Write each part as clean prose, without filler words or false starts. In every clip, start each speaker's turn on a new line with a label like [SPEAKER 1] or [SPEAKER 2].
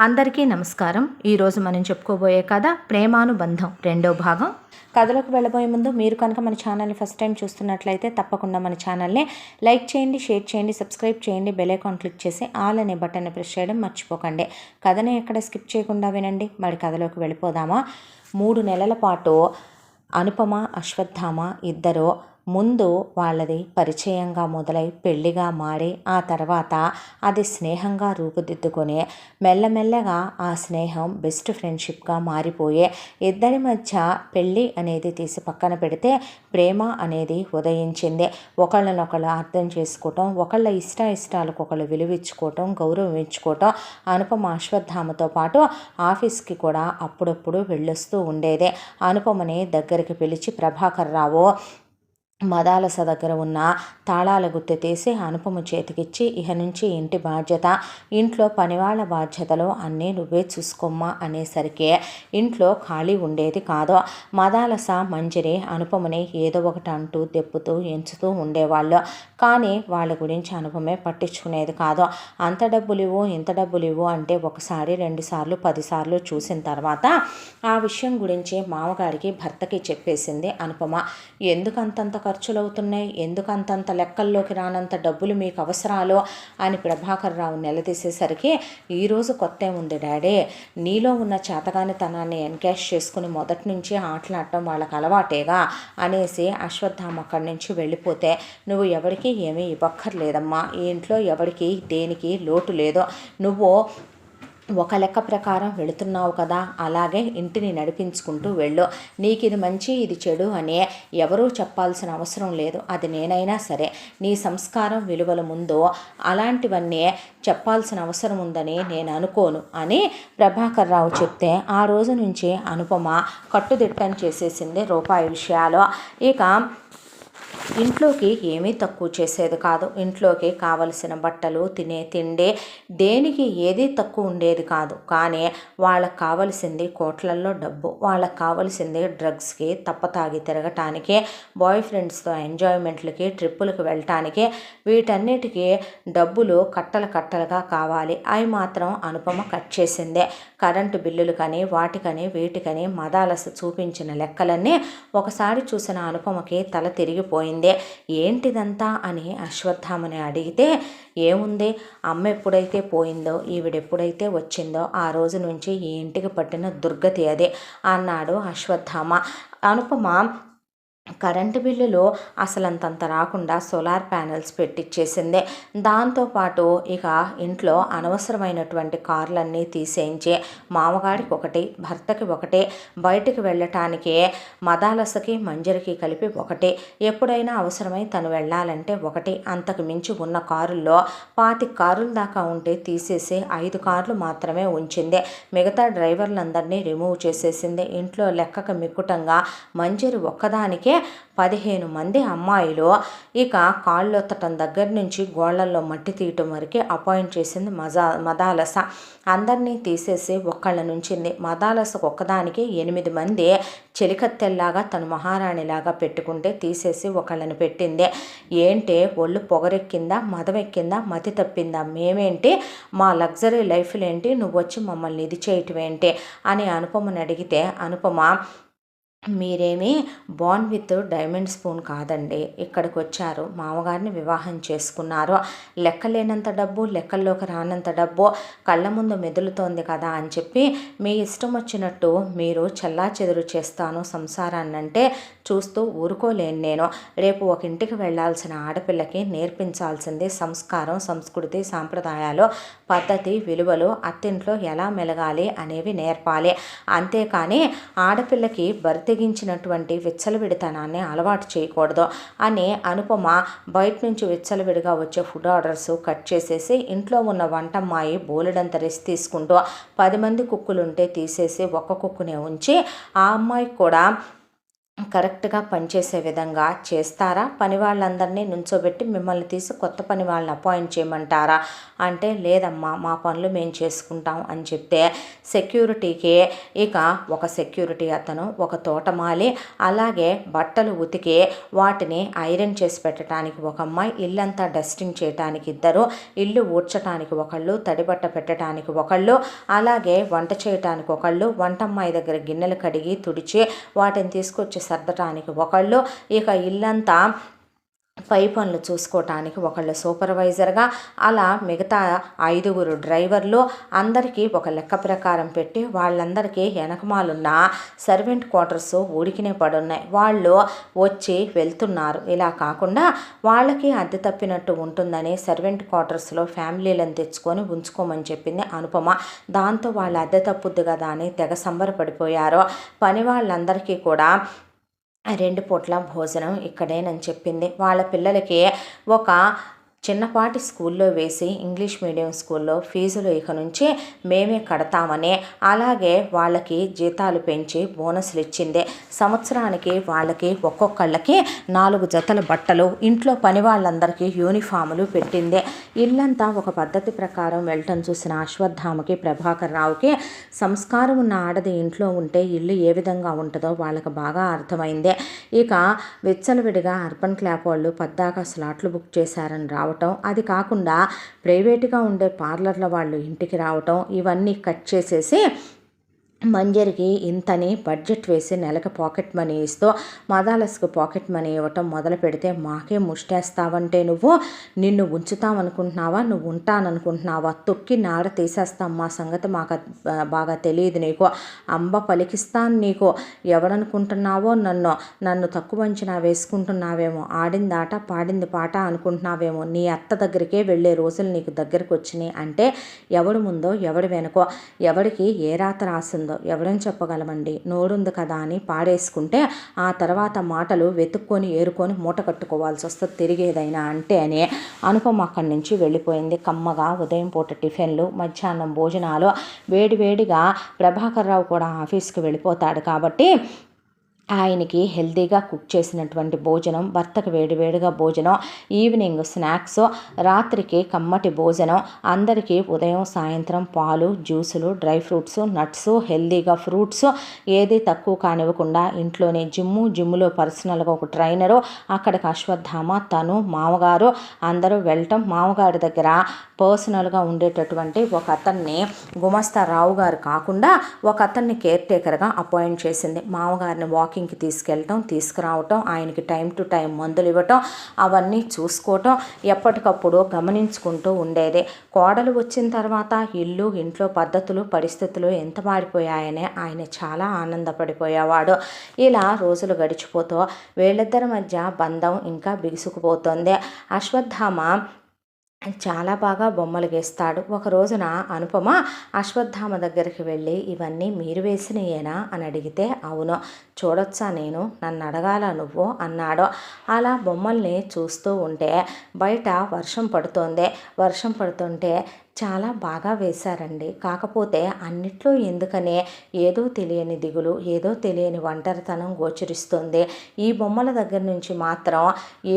[SPEAKER 1] అందరికీ నమస్కారం. ఈరోజు మనం చెప్పుకోబోయే కథ ప్రేమానుబంధం రెండో భాగం. కథలోకి వెళ్ళబోయే ముందు మీరు కనుక మన ఛానల్ని ఫస్ట్ టైం చూస్తున్నట్లయితే తప్పకుండా మన ఛానల్ని లైక్ చేయండి, షేర్ చేయండి, సబ్స్క్రైబ్ చేయండి, బెల్ ఐకాన్ క్లిక్ చేసి ఆల్ అనే బటన్ని ప్రెస్ చేయడం మర్చిపోకండి. కథని ఎక్కడ స్కిప్ చేయకుండా వినండి. మరి కథలోకి వెళ్ళిపోదామా. 3 నెలల పాటు అనుపమ, అశ్వత్థామ ఇద్దరు ముందు వాళ్ళది పరిచయంగా మొదలై పెళ్ళిగా మారి ఆ తర్వాత అది స్నేహంగా రూపుదిద్దుకొని మెల్లమెల్లగా ఆ స్నేహం బెస్ట్ ఫ్రెండ్షిప్గా మారిపోయే ఇద్దరి మధ్య పెళ్ళి అనేది తీసి పక్కన పెడితే ప్రేమ అనేది ఉదయించింది. ఒకళ్ళనొకళ్ళు అర్థం చేసుకోవటం, ఒకళ్ళ ఇష్టాలకు ఒకళ్ళు విలువించుకోవటం, గౌరవం ఇచ్చుకోవటం అనుపమ అశ్వత్థామతో పాటు ఆఫీస్కి కూడా అప్పుడప్పుడు వెళ్ళొస్తూ ఉండేదే. అనుపమని దగ్గరికి పిలిచి ప్రభాకర్ రావు మదాలస దగ్గర ఉన్న తాళాల గుత్తి తీసి అనుపమ చేతికిచ్చి, ఇహ నుంచి ఇంటి బాధ్యత, ఇంట్లో పనివాళ్ళ బాధ్యతలు అన్నీ నువ్వే చూసుకోమ్మా అనేసరికి ఇంట్లో ఖాళీ ఉండేది కాదు. మదాలస, మంజరి అనుపమని ఏదో ఒకటి అంటూ దెప్పుతూ ఎంచుతూ ఉండేవాళ్ళు. కానీ వాళ్ళ గురించి అనుపమే పట్టించుకునేది కాదు. అంత డబ్బులు ఇవ్వు, ఇంత డబ్బులు ఇవ్వు అంటే ఒకసారి 2 సార్లు 10 సార్లు చూసిన తర్వాత ఆ విషయం గురించి మామగారికి భర్తకి చెప్పేసింది అనుపమ. ఎందుకు అంతంత ఖర్చులు అవుతున్నాయి, ఎందుకు అంతంత లెక్కల్లోకి రానంత డబ్బులు మీకు అవసరాలు అని ప్రభాకర్ రావు నిలదీసేసరికి, ఈరోజు కొత్త ఏముంది డాడీ, నీలో ఉన్న చేతగానితనాన్ని ఎన్కాష్ చేసుకుని మొదటి నుంచి ఆటలాడటం వాళ్ళకి అలవాటేగా అనేసి అశ్వత్థామ అక్కడి నుంచి వెళ్ళిపోతే, నువ్వు ఎవరికి ఏమీ ఇవ్వక్కర్లేదమ్మా, ఈ ఇంట్లో ఎవరికి దేనికి లోటు లేదు, నువ్వు ఒక లెక్క ప్రకారం వెళుతున్నావు కదా, అలాగే ఇంటిని నడిపించుకుంటూ వెళ్ళు, నీకు ఇది మంచి ఇది చెడు అని ఎవరూ చెప్పాల్సిన అవసరం లేదు, అది నేనైనా సరే, నీ సంస్కారం విలువల ముందు అలాంటివన్నీ చెప్పాల్సిన అవసరం ఉందని నేను అనుకోను అని ప్రభాకర్ రావు చెప్తే, ఆ రోజు నుంచి అనుపమ కట్టుదిట్టం చేసేసింది రూపాయి విషయాలు. ఇక ఇంట్లోకి ఏమీ తక్కువ చేసేది కాదు. ఇంట్లోకి కావలసిన బట్టలు, తినే తిండి, దేనికి ఏదీ తక్కువ ఉండేది కాదు. కానీ వాళ్ళకి కావలసింది కోట్లల్లో డబ్బు, వాళ్ళకి కావలసింది డ్రగ్స్కి, తప్పతాగి తిరగటానికి, బాయ్ ఫ్రెండ్స్తో ఎంజాయ్మెంట్లకి, ట్రిప్పులకి వెళ్ళటానికి, వీటన్నిటికీ డబ్బులు కట్టలుగా కావాలి. అవి మాత్రం అనుపమ కట్ చేసిందే. కరెంటు బిల్లులు కానీ వాటికని వీటికని మదాలస చూపించిన లెక్కలన్నీ ఒకసారి చూసిన అనుపమకి తల తిరిగిపోయింది. ఏంటిదంతా అని అశ్వత్థామని అడిగితే, ఏముంది, అమ్మ ఎప్పుడైతే పోయిందో, ఈవిడెప్పుడైతే వచ్చిందో ఆ రోజు నుంచి ఈ ఇంటికి పట్టిన దుర్గతి అదే అన్నాడు అశ్వత్థామ. అనుపమ కరెంటు బిల్లులు అసలంతంత రాకుండా సోలార్ ప్యానెల్స్ పెట్టించేసింది. దాంతోపాటు ఇక ఇంట్లో అనవసరమైనటువంటి కార్లన్నీ తీసేయించి మామగారికి ఒకటి, భర్తకి ఒకటి, బయటికి వెళ్ళటానికి మదాలసకి మంజరికి కలిపి ఒకటి, ఎప్పుడైనా అవసరమై తను వెళ్ళాలంటే ఒకటి, అంతకు మించి ఉన్న కారుల్లో 25 కారుల దాకా ఉంటే తీసేసి 5 కార్లు మాత్రమే ఉంచింది. మిగతా డ్రైవర్లందరినీ రిమూవ్ చేసేసింది. ఇంట్లో లెక్కకు మిక్కుటంగా మంజరి ఒక్కదానికే 15 మంది అమ్మాయిలు ఇక కాళ్ళొత్తటం దగ్గర నుంచి గోళ్లల్లో మట్టి తీయటం వరకు అపాయింట్ చేసింది మదాలస. అందరినీ తీసేసి ఒక్కళ్ళ నుంచింది. మదాలసకు ఒక్కదానికి 8 మంది చెలికత్తెల్లాగా తను మహారాణిలాగా పెట్టుకుంటే తీసేసి ఒకళ్ళని పెట్టింది. ఏంటే ఒళ్ళు పొగరెక్కిందా, మదమెక్కిందా, మతి తప్పిందా, మేమేంటి, మా లగ్జరీ లైఫ్లేంటి, నువ్వు వచ్చి మమ్మల్ని ఇది చేయటం ఏంటి అని అనుపమని అడిగితే, అనుపమ, మీరేమీ బార్న్ విత్ డైమండ్ స్పూన్ కాదండి, ఇక్కడికి వచ్చారు, మామగారిని వివాహం చేసుకున్నారు, లెక్కలేనంత డబ్బు, లెక్కల్లోకి రానంత డబ్బు కళ్ళ ముందు మెదులుతోంది కదా అని చెప్పి మీ ఇష్టం వచ్చినట్టు మీరు చెల్లాచెదురు చేస్తాను సంసారాన్నంటే చూస్తూ ఊరుకోలేను నేను. రేపు ఒక ఇంటికి వెళ్లాల్సిన ఆడపిల్లకి నేర్పించాల్సింది సంస్కారం, సంస్కృతి, సాంప్రదాయాలు, పద్ధతి, విలువలు, అత్తింట్లో ఎలా మెలగాలి అనేవి నేర్పాలి. అంతేకాని ఆడపిల్లకి తెగించినటువంటి విచ్చలవిడితనాన్ని అలవాటు చేయకూడదు అని అనుపమ బయట నుంచి విచ్చలవిడిగా వచ్చే ఫుడ్ ఆర్డర్స్ కట్ చేసేసి ఇంట్లో ఉన్న వంటమ్మాయి బోలెడంత రెస్ట్ తీసుకుంటూ 10 మంది కుక్కులుంటే తీసేసి ఒక్క కుక్కునే ఉంచి ఆ అమ్మాయికి కూడా కరెక్ట్గా పనిచేసే విధంగా చేస్తారా? పని వాళ్ళందరినీ నుంచోబెట్టి మిమ్మల్ని తీసి కొత్త పని వాళ్ళని అపాయింట్ చేయమంటారా అంటే, లేదమ్మా మా పనులు మేము చేసుకుంటాం అని చెప్తే, సెక్యూరిటీకి ఇక ఒక సెక్యూరిటీ అతను, ఒక తోటమాలి, అలాగే బట్టలు ఉతికి వాటిని ఐరన్ చేసి పెట్టడానికి ఒక అమ్మాయి, ఇల్లంతా డస్టింగ్ చేయడానికి ఇద్దరు, ఇల్లు ఊడ్చడానికి ఒకళ్ళు, తడిబట్ట పెట్టడానికి ఒకళ్ళు, అలాగే వంట చేయడానికి ఒకళ్ళు, వంటమ్మాయి దగ్గర గిన్నెలు కడిగి తుడిచి వాటిని తీసుకొచ్చి సర్దటానికి ఒకళ్ళు, ఇక ఇల్లంతా పై పనులు చూసుకోవటానికి ఒకళ్ళు సూపర్వైజర్గా, అలా మిగతా 5 డ్రైవర్లు అందరికీ ఒక లెక్క ప్రకారం పెట్టి వాళ్ళందరికీ వెనకమాలున్న సర్వెంట్ క్వార్టర్స్ ఊడికినే పడున్నాయి. వాళ్ళు వచ్చి వెళ్తున్నారు. ఇలా కాకుండా వాళ్ళకి అద్దె తప్పినట్టు ఉంటుందని సర్వెంట్ క్వార్టర్స్లో ఫ్యామిలీలను తెచ్చుకొని ఉంచుకోమని చెప్పింది అనుపమ. దాంతో వాళ్ళు అద్దె తప్పుద్ది కదా అని తెగ సంబరపడిపోయారు. పని వాళ్ళందరికీ కూడా 2 పూట్ల భోజనం ఇక్కడేనని చెప్పింది. వాళ్ళ పిల్లలకి ఒక చిన్నపాటి స్కూల్లో వేసి ఇంగ్లీష్ మీడియం స్కూల్లో ఫీజులు ఇక నుంచి మేమే కడతామని, అలాగే వాళ్ళకి జీతాలు పెంచి బోనస్లు ఇచ్చింది. సంవత్సరానికి వాళ్ళకి ఒక్కొక్కళ్ళకి 4 జతల బట్టలు, ఇంట్లో పని వాళ్ళందరికీ యూనిఫాములు పెట్టింది. ఇల్లంతా ఒక పద్ధతి ప్రకారం వెళ్ళటం చూసిన అశ్వత్థామకి, ప్రభాకర్ రావుకి సంస్కారం ఉన్న ఆడది ఇంట్లో ఉంటే ఇల్లు ఏ విధంగా ఉంటుందో వాళ్ళకి బాగా అర్థమైంది. ఇక విచ్చలవిడిగా అర్బన్ క్లాప్ వాళ్ళు పద్దాక స్లాట్లు బుక్ చేశారని రావటం, అది కాకుండా ప్రైవేటుగా ఉండే పార్లర్ల వాళ్ళు ఇంటికి రావటం, ఇవన్నీ కట్ చేసేసి మంజరికి ఇంతని బడ్జెట్ వేసి నెలకు పాకెట్ మనీ ఇస్తూ మదాలస్కు పాకెట్ మనీ ఇవ్వటం మొదలు పెడితే, మాకే ముష్టేస్తావంటే నువ్వు నిన్ను ఉంచుతామనుకుంటున్నావా, నువ్వు ఉంటాననుకుంటున్నావా, తొక్కి నాడ తీసేస్తాం, మా సంగతి మాకు బాగా తెలియదు నీకు, అంబ పలికిస్తాను నీకు, ఎవడనుకుంటున్నావో నన్ను తక్కువ అంచనా వేసుకుంటున్నావేమో, ఆడింది ఆట పాడింది పాట అనుకుంటున్నావేమో, నీ అత్త దగ్గరికే వెళ్ళే రోజులు నీకు దగ్గరకు వచ్చినాయి అంటే ఎవడు ముందో ఎవడు వెనుకో, ఎవడికి ఏ రాత రాసిందో ఎవరని చెప్పగలమండి, నోరుంది కదా అని పాడేసుకుంటే ఆ తర్వాత మాటలు వెతుక్కొని ఏరుకొని మూట కట్టుకోవాల్సి వస్తుంది తిరిగేదైనా అంటే అని అనుపమ అక్కడి నుంచి వెళ్ళిపోయింది. కమ్మగా ఉదయం పూట టిఫిన్లు, మధ్యాహ్నం భోజనాలు వేడివేడిగా ప్రభాకర్ రావు కూడా ఆఫీస్కి వెళ్ళిపోతాడు కాబట్టి ఆయనకి హెల్తీగా కుక్ చేసినటువంటి భోజనం, భర్తకు వేడివేడిగా భోజనం, ఈవినింగ్ స్నాక్స్, రాత్రికి కమ్మటి భోజనం, అందరికీ ఉదయం సాయంత్రం పాలు, జ్యూసులు, డ్రై ఫ్రూట్స్, నట్స్, హెల్తీగా ఫ్రూట్స్, ఏది తక్కువ కానివ్వకుండా ఇంట్లోనే జిమ్ములో పర్సనల్గా ఒక ట్రైనరు, అక్కడికి అశ్వత్థామ, తను, మామగారు అందరూ వెళ్ళటం, మామగారి దగ్గర పర్సనల్గా ఉండేటటువంటి ఒక అతన్ని, గుమస్తా రావు గారు కాకుండా ఒక అతన్ని కేర్ టేకర్గా అపాయింట్ చేసింది. మామగారిని వాకింగ్కి తీసుకెళ్ళటం, తీసుకురావటం, ఆయనకి టైం టు టైం మందులు ఇవ్వటం, అవన్నీ చూసుకోవటం, ఎప్పటికప్పుడు గమనించుకుంటూ ఉండేది. కోడలు వచ్చిన తర్వాత ఇంట్లో పద్ధతులు, పరిస్థితులు ఎంత మారిపోయాయనే ఆయన చాలా ఆనందపడిపోయేవాడు. ఇలా రోజులు గడిచిపోతూ వీళ్ళిద్దరి మధ్య బంధం ఇంకా బిగుసుకుపోతుంది. అశ్వత్థామ చాలా బాగా బొమ్మలు గీస్తాడు. ఒక రోజున అనుపమ అశ్వత్థామ దగ్గరికి వెళ్ళి, ఇవన్నీ మీరు వేసినయేనా అని అడిగితే, అవును, చూడొచ్చా నేను, నన్ను అడగాల నువ్వు అన్నాడు. అలా బొమ్మల్ని చూస్తూ ఉంటే బయట వర్షం పడుతుంటే చాలా బాగా వేశారండి, కాకపోతే అన్నిట్లో ఎందుకనే ఏదో తెలియని దిగులు, ఏదో తెలియని ఒంటరితనం గోచరిస్తుంది. ఈ బొమ్మల దగ్గర నుంచి మాత్రం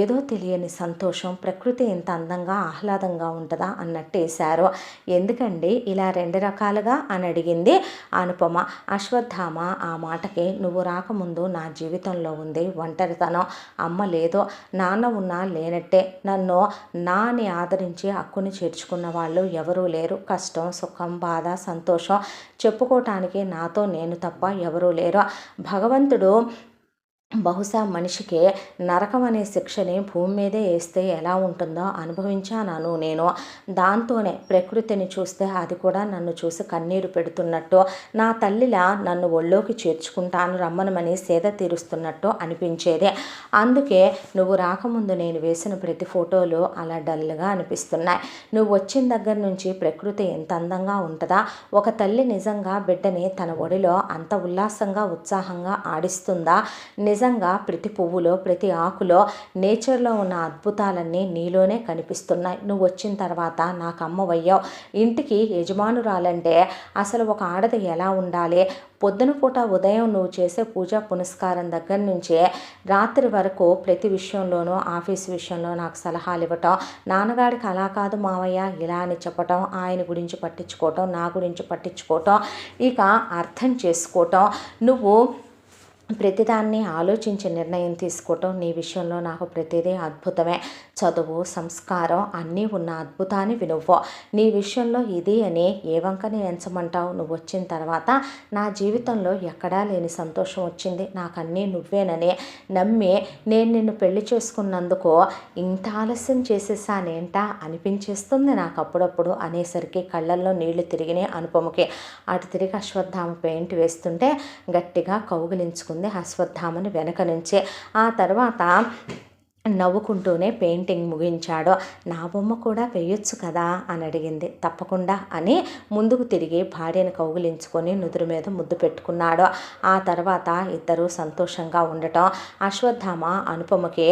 [SPEAKER 1] ఏదో తెలియని సంతోషం, ప్రకృతి ఇంత అందంగా ఆహ్లాదంగా ఉంటుందా అన్నట్టు వేశారు. ఎందుకండి ఇలా 2 రకాలుగా అని అడిగింది అనుపమ. అశ్వత్థామ ఆ మాటకి, నువ్వు రాకముందు నా జీవితంలో ఉంది ఒంటరితనం, అమ్మ లేదో, నాన్న ఉన్నా లేనట్టే, నన్ను నాని ఆదరించి హక్కుని చేర్చుకున్న వాళ్ళు ఎవరు లేరు, కష్టం, సుఖం, బాధ, సంతోషం చెప్పుకోవటానికి నాతో నేను తప్ప ఎవరూ లేరు. భగవంతుడు బహుశా మనిషికి నరకం అనే శిక్షని భూమి మీదే వేస్తే ఎలా ఉంటుందో అనుభవించాను నేను. దాంతోనే ప్రకృతిని చూస్తే అది కూడా నన్ను చూసి కన్నీరు పెడుతున్నట్టు, నా తల్లిలా నన్ను ఒళ్ళోకి చేర్చుకుంటాను రమ్మనమని సేద తీరుస్తున్నట్టు అనిపించేది. అందుకే నువ్వు రాకముందు నేను వేసిన ప్రతి ఫోటోలు అలా డల్గా అనిపిస్తున్నాయి. నువ్వు వచ్చిన దగ్గర నుంచి ప్రకృతి ఎంత అందంగా ఉంటుందా, ఒక తల్లి నిజంగా బిడ్డని తన ఒడిలో అంత ఉల్లాసంగా ఉత్సాహంగా ఆడిస్తుందా, నిజంగా నిజంగా ప్రతి పువ్వులో ప్రతి ఆకులో నేచర్లో ఉన్న అద్భుతాలన్నీ నీలోనే కనిపిస్తున్నాయి. నువ్వు వచ్చిన తర్వాత నాకు అమ్మవయ్యావు. ఇంటికి యజమానురాలంటే అసలు ఒక ఆడది ఎలా ఉండాలి, పొద్దున పూట ఉదయం నువ్వు చేసే పూజా పునస్కారం దగ్గర నుంచే రాత్రి వరకు ప్రతి విషయంలోనూ ఆఫీస్ విషయంలో నాకు సలహాలు ఇవ్వటం, నాన్నగారికి అలా కాదు మావయ్య ఇలా అని చెప్పటం, ఆయన గురించి పట్టించుకోవటం, నా గురించి పట్టించుకోవటం, ఇక అర్థం చేసుకోవటం, నువ్వు ప్రతిదాన్ని ఆలోచించి నిర్ణయం తీసుకోవటం, నీ విషయంలో నాకు ప్రతిదీ అద్భుతమే. చదువు సంస్కారం అన్నీ ఉన్న అద్భుతాన్ని నువ్వు. నీ విషయంలో ఇది అని ఏ వంకని ఎంచమంటావు? నువ్వు వచ్చిన తర్వాత నా జీవితంలో ఎక్కడా లేని సంతోషం వచ్చింది. నాకు అన్నీ నువ్వేనని నమ్మి నేను నిన్ను పెళ్లి చేసుకున్నందుకు ఇంత ఆలస్యం చేసేసానేంటా అనిపించేస్తుంది నాకు అప్పుడప్పుడు అనేసరికి కళ్ళల్లో నీళ్లు తిరిగినాయి అనుపమకి. అటు తిరిగి అశ్వత్థామ పెయింట్ వేస్తుంటే గట్టిగా కౌగిలించుకుంది అశ్వత్థామని వెనక నుంచే. ఆ తర్వాత నవ్వుకుంటూనే పెయింటింగ్ ముగించాడు. నా బొమ్మ కూడా వేయొచ్చు కదా అని అడిగింది. తప్పకుండా అని ముందుకు తిరిగి భార్యను కౌగిలించుకొని నుదురు మీద ముద్దు పెట్టుకున్నాడు. ఆ తర్వాత ఇద్దరూ సంతోషంగా ఉండటం, అశ్వత్థామ అనుపమకి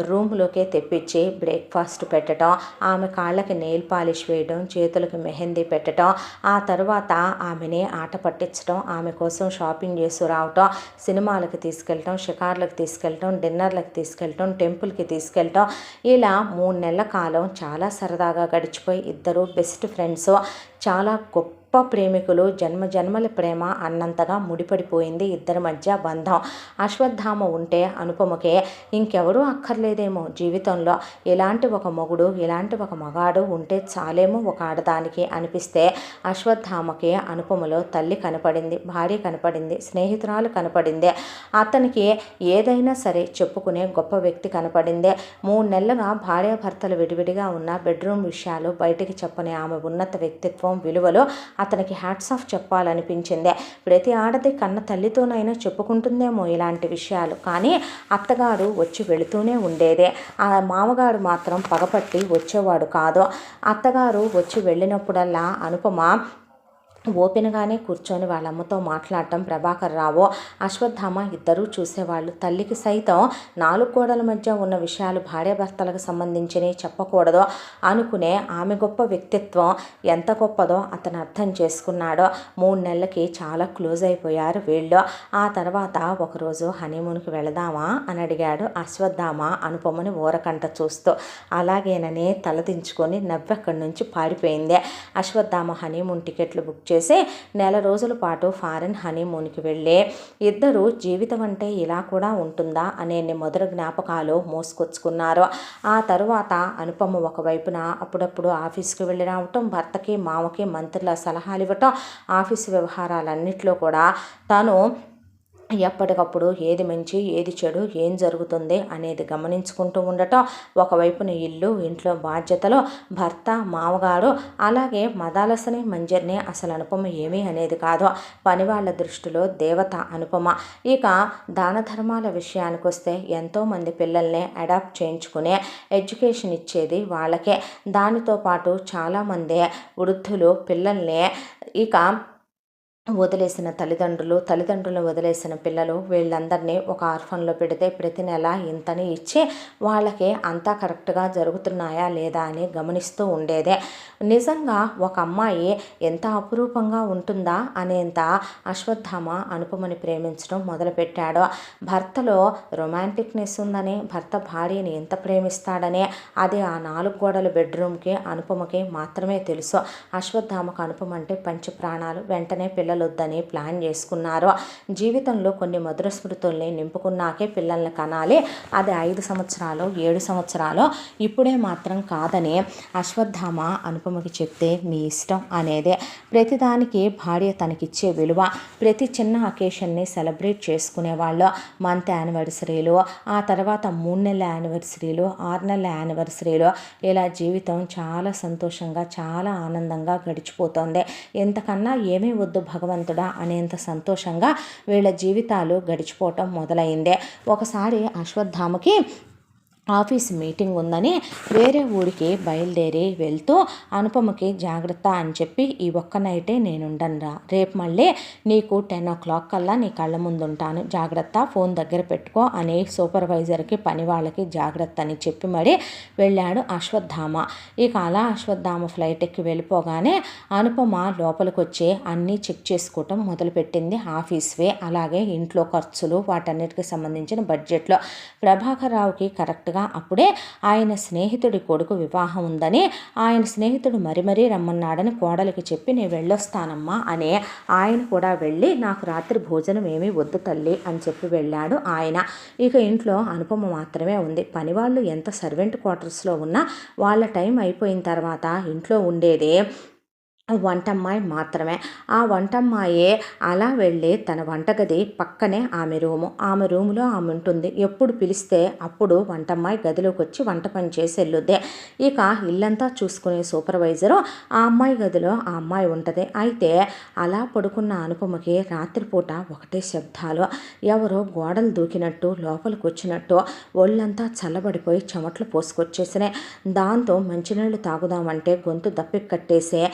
[SPEAKER 1] రూమ్లోకే తెప్పించి బ్రేక్ఫాస్ట్ పెట్టడం, ఆమె కాళ్ళకి నెయిల్ పాలిష్ వేయడం, చేతులకి మెహందీ పెట్టడం, ఆ తర్వాత ఆమెని ఆట పట్టించడం, ఆమె కోసం షాపింగ్ చేసి రావటం, సినిమాలకు తీసుకెళ్ళటం, షికార్లకు తీసుకెళ్ళటం, డిన్నర్లకు తీసుకెళ్ళటం, టెంపుల్కి తీసుకెళ్ళటం, ఇలా 3 నెలల కాలం చాలా సరదాగా గడిచిపోయి ఇద్దరు బెస్ట్ ఫ్రెండ్స్, చాలా గొప్ప ప్రేమికులు, జన్మజన్మల ప్రేమ అన్నంతగా ముడిపడిపోయింది ఇద్దరి మధ్య బంధం. అశ్వత్థామ ఉంటే అనుపమకే ఇంకెవరూ అక్కర్లేదేమో జీవితంలో, ఇలాంటి ఒక మొగుడు, ఇలాంటి ఒక మగాడు ఉంటే చాలేమో ఒక ఆడదానికి అనిపిస్తే అశ్వత్థామకి అనుపమలో తల్లి కనపడింది, భార్య కనపడింది, స్నేహితురాలు కనపడింది, అతనికి ఏదైనా సరే చెప్పుకునే గొప్ప వ్యక్తి కనపడింది. 3 నెలలుగా భార్యాభర్తలు విడివిడిగా ఉన్న బెడ్రూమ్ విషయాలు బయటికి చెప్పని ఆమె ఉన్నత వ్యక్తిత్వం, విలువలు అతనికి హ్యాట్స్ ఆఫ్ చెప్పాలనిపించింది. ప్రతి ఆడది కన్న తల్లితోనైనా చెప్పుకుంటుందేమో ఇలాంటి విషయాలు, కానీ అత్తగారు వచ్చి వెళుతూనే ఉండేదే. ఆ మామగారు మాత్రం పగపట్టి వచ్చేవాడు కాదు. అత్తగారు వచ్చి వెళ్ళినప్పుడల్లా అనుపమ ఓపెన్గానే కూర్చొని వాళ్ళమ్మతో మాట్లాడటం ప్రభాకర్ రావు, అశ్వత్థామ ఇద్దరూ చూసేవాళ్ళు. తల్లికి సైతం 4 గోడల మధ్య ఉన్న విషయాలు భార్యాభర్తలకు సంబంధించినవి చెప్పకూడదు అనుకునే ఆమె గొప్ప వ్యక్తిత్వం ఎంత గొప్పదో అతను అర్థం చేసుకున్నాడు. 3 నెలలకి చాలా క్లోజ్ అయిపోయారు వీళ్ళు. ఆ తర్వాత ఒకరోజు హనీమూన్కి వెళదామా అని అడిగాడు అశ్వత్థామ అనుపమని ఊరకంట చూస్తూ. అలాగేనని తలదించుకొని నవ్వెక్కడి నుంచి పారిపోయింది. అశ్వత్థామ హనీమూన్ టికెట్లు బుక్ చేసి నెల రోజుల పాటు ఫారెన్ హనీమూన్కి వెళ్ళి ఇద్దరు జీవితం అంటే ఇలా కూడా ఉంటుందా అనే మొదటి జ్ఞాపకాలు మోసుకొచ్చుకున్నారు. ఆ తరువాత అనుపమ ఒకవైపున అప్పుడప్పుడు ఆఫీస్కి వెళ్ళి రావటం, భర్తకి మామకి మంత్రుల సలహాలు ఇవ్వటం, ఆఫీసు వ్యవహారాలన్నింటిలో కూడా తను ఎప్పటికప్పుడు ఏది మంచి ఏది చెడు ఏం జరుగుతుంది అనేది గమనించుకుంటూ ఉండటం, ఒకవైపున ఇల్లు, ఇంట్లో బాధ్యతలు, భర్త, మామగారు, అలాగే మదాలసని మంజర్ని అసలు అనుపమ ఏమీ అనేది కాదు. పని వాళ్ళ దృష్టిలో దేవత అనుపమ. ఇక దాన ధర్మాల విషయానికి వస్తే ఎంతోమంది పిల్లల్ని అడాప్ట్ చేయించుకునే ఎడ్యుకేషన్ ఇచ్చేది వాళ్ళకే. దానితో పాటు చాలామంది వృద్ధులు పిల్లల్ని ఇక వదిలేసిన తల్లిదండ్రులు వదిలేసిన పిల్లలు, వీళ్ళందరినీ ఒక ఆర్ఫన్లో పెడితే ప్రతి నెల ఇంతని ఇచ్చి వాళ్ళకి అంతా కరెక్ట్గా జరుగుతున్నాయా లేదా అని గమనిస్తూ ఉండేదే. నిజంగా ఒక అమ్మాయి ఎంత అపురూపంగా ఉంటుందా అనేంత అశ్వత్థామ అనుపమని ప్రేమించడం మొదలుపెట్టాడు. భర్తలో రొమాంటిక్నెస్ ఉందని, భర్త భార్యని ఎంత ప్రేమిస్తాడని అది ఆ 4 గోడల బెడ్రూమ్కి అనుపమకి మాత్రమే తెలుసు. అశ్వత్థామకు అనుపమ అంటే పంచి ప్రాణాలు. వెంటనే పిల్లలొద్దని ప్లాన్ చేసుకున్నారు. జీవితంలో కొన్ని మధుర స్మృతుల్ని నింపుకున్నాకే పిల్లల్ని కనాలి, అది 5 సంవత్సరాలు 7 సంవత్సరాలు ఇప్పుడే మాత్రం కాదని అశ్వత్థామ అనుపమకి చెప్తే నీ ఇష్టం అనేదే. ప్రతిదానికి భార్య తనకిచ్చే విలువ, ప్రతి చిన్న అకేషన్ని సెలబ్రేట్ చేసుకునేవాళ్ళు. మంత్ యానివర్సరీలు, ఆ తర్వాత 3 నెలల యానివర్సరీలు, 6 నెలల యానివర్సరీలు, ఇలా జీవితం చాలా సంతోషంగా చాలా ఆనందంగా గడిచిపోతుంది. ఎంతకన్నా ఏమీ వద్దు భగవంతుడా అనేంత సంతోషంగా వీళ్ళ జీవితాలు గడిచిపోవటం మొదలైందే. ఒకసారి అశ్వత్థామకి ఆఫీస్ మీటింగ్ ఉందని వేరే ఊరికి బయలుదేరి వెళ్తూ అనుపమకి జాగ్రత్త అని చెప్పి ఈ ఒక్క నైటే నేనుండనురా, రేపు మళ్ళీ నీకు 10 o'clock కల్లా నీ కళ్ళ ముందు ఉంటాను, జాగ్రత్త, ఫోన్ దగ్గర పెట్టుకో అని సూపర్వైజర్కి పని వాళ్ళకి జాగ్రత్త అని చెప్పి మరి వెళ్ళాడు అశ్వత్థామ. ఇక అలా అశ్వత్థామ ఫ్లైట్ ఎక్కి వెళ్ళిపోగానే అనుపమ లోపలికి వచ్చి అన్నీ చెక్ చేసుకోవటం మొదలుపెట్టింది. ఆఫీస్వే, అలాగే ఇంట్లో ఖర్చులు, వాటన్నిటికి సంబంధించిన బడ్జెట్లో. ప్రభాకర్ రావుకి కరెక్ట్గా అప్పుడే ఆయన స్నేహితుడి కొడుకు వివాహం ఉందని ఆయన స్నేహితుడు మరీ రమ్మన్నాడని కోడలికి చెప్పి నేను వెళ్ళొస్తానమ్మా అని ఆయన కూడా వెళ్ళి నాకు రాత్రి భోజనం ఏమీ వద్దు తల్లి అని చెప్పి వెళ్ళాడు ఆయన. ఇక ఇంట్లో అనుపమ మాత్రమే ఉంది. పనివాళ్ళు ఎంత సర్వెంట్ క్వార్టర్స్లో ఉన్నా వాళ్ళ టైం అయిపోయిన తర్వాత ఇంట్లో ఉండేదే వంటమ్మాయి మాత్రమే. ఆ వంటమ్మాయే అలా వెళ్ళి తన వంటగది పక్కనే ఆమె రూములో ఆమె ఉంటుంది. ఎప్పుడు పిలిస్తే అప్పుడు వంటమ్మాయి గదిలోకి వచ్చి వంట పని చేసి వెళ్ళొద్దే. ఇక ఇల్లంతా చూసుకునే సూపర్వైజరు ఆ అమ్మాయి గదిలో ఆ అమ్మాయి ఉంటుంది. అయితే అలా పడుకున్న అనుపమకి రాత్రిపూట ఒకటే శబ్దాలు, ఎవరో గోడలు దూకినట్టు లోపలికి వచ్చినట్టు ఒళ్ళంతా చల్లబడిపోయి చెమట్లు పోసుకొచ్చేసినాయి. దాంతో మంచినీళ్ళు తాగుదామంటే గొంతు దప్పి కట్టేసే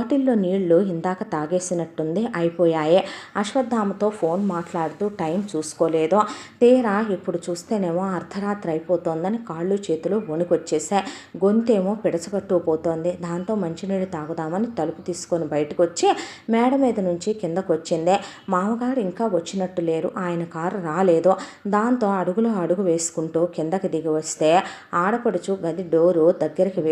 [SPEAKER 1] బాటిల్లో నీళ్లు ఇందాక తాగేసినట్టుంది, అయిపోయాయి. అశ్వత్థామతో ఫోన్ మాట్లాడుతూ టైం చూసుకోలేదు. తీరా ఇప్పుడు చూస్తేనేమో అర్ధరాత్రి అయిపోతోందని కాళ్ళు చేతులు వణుకొచ్చేసాయి. గొంతేమో పిడచగట్టుకుపోతోంది. దాంతో మంచినీళ్ళు తాగుదామని తలుపు తీసుకొని బయటకు వచ్చి మేడ మీద నుంచి కిందకు వచ్చింది. మామగారు ఇంకా వచ్చినట్టు లేరు, ఆయన కారు రాలేదు. దాంతో అడుగులో అడుగు వేసుకుంటూ కిందకి దిగి వస్తే ఆడపడుచు గది డోరు దగ్గరికి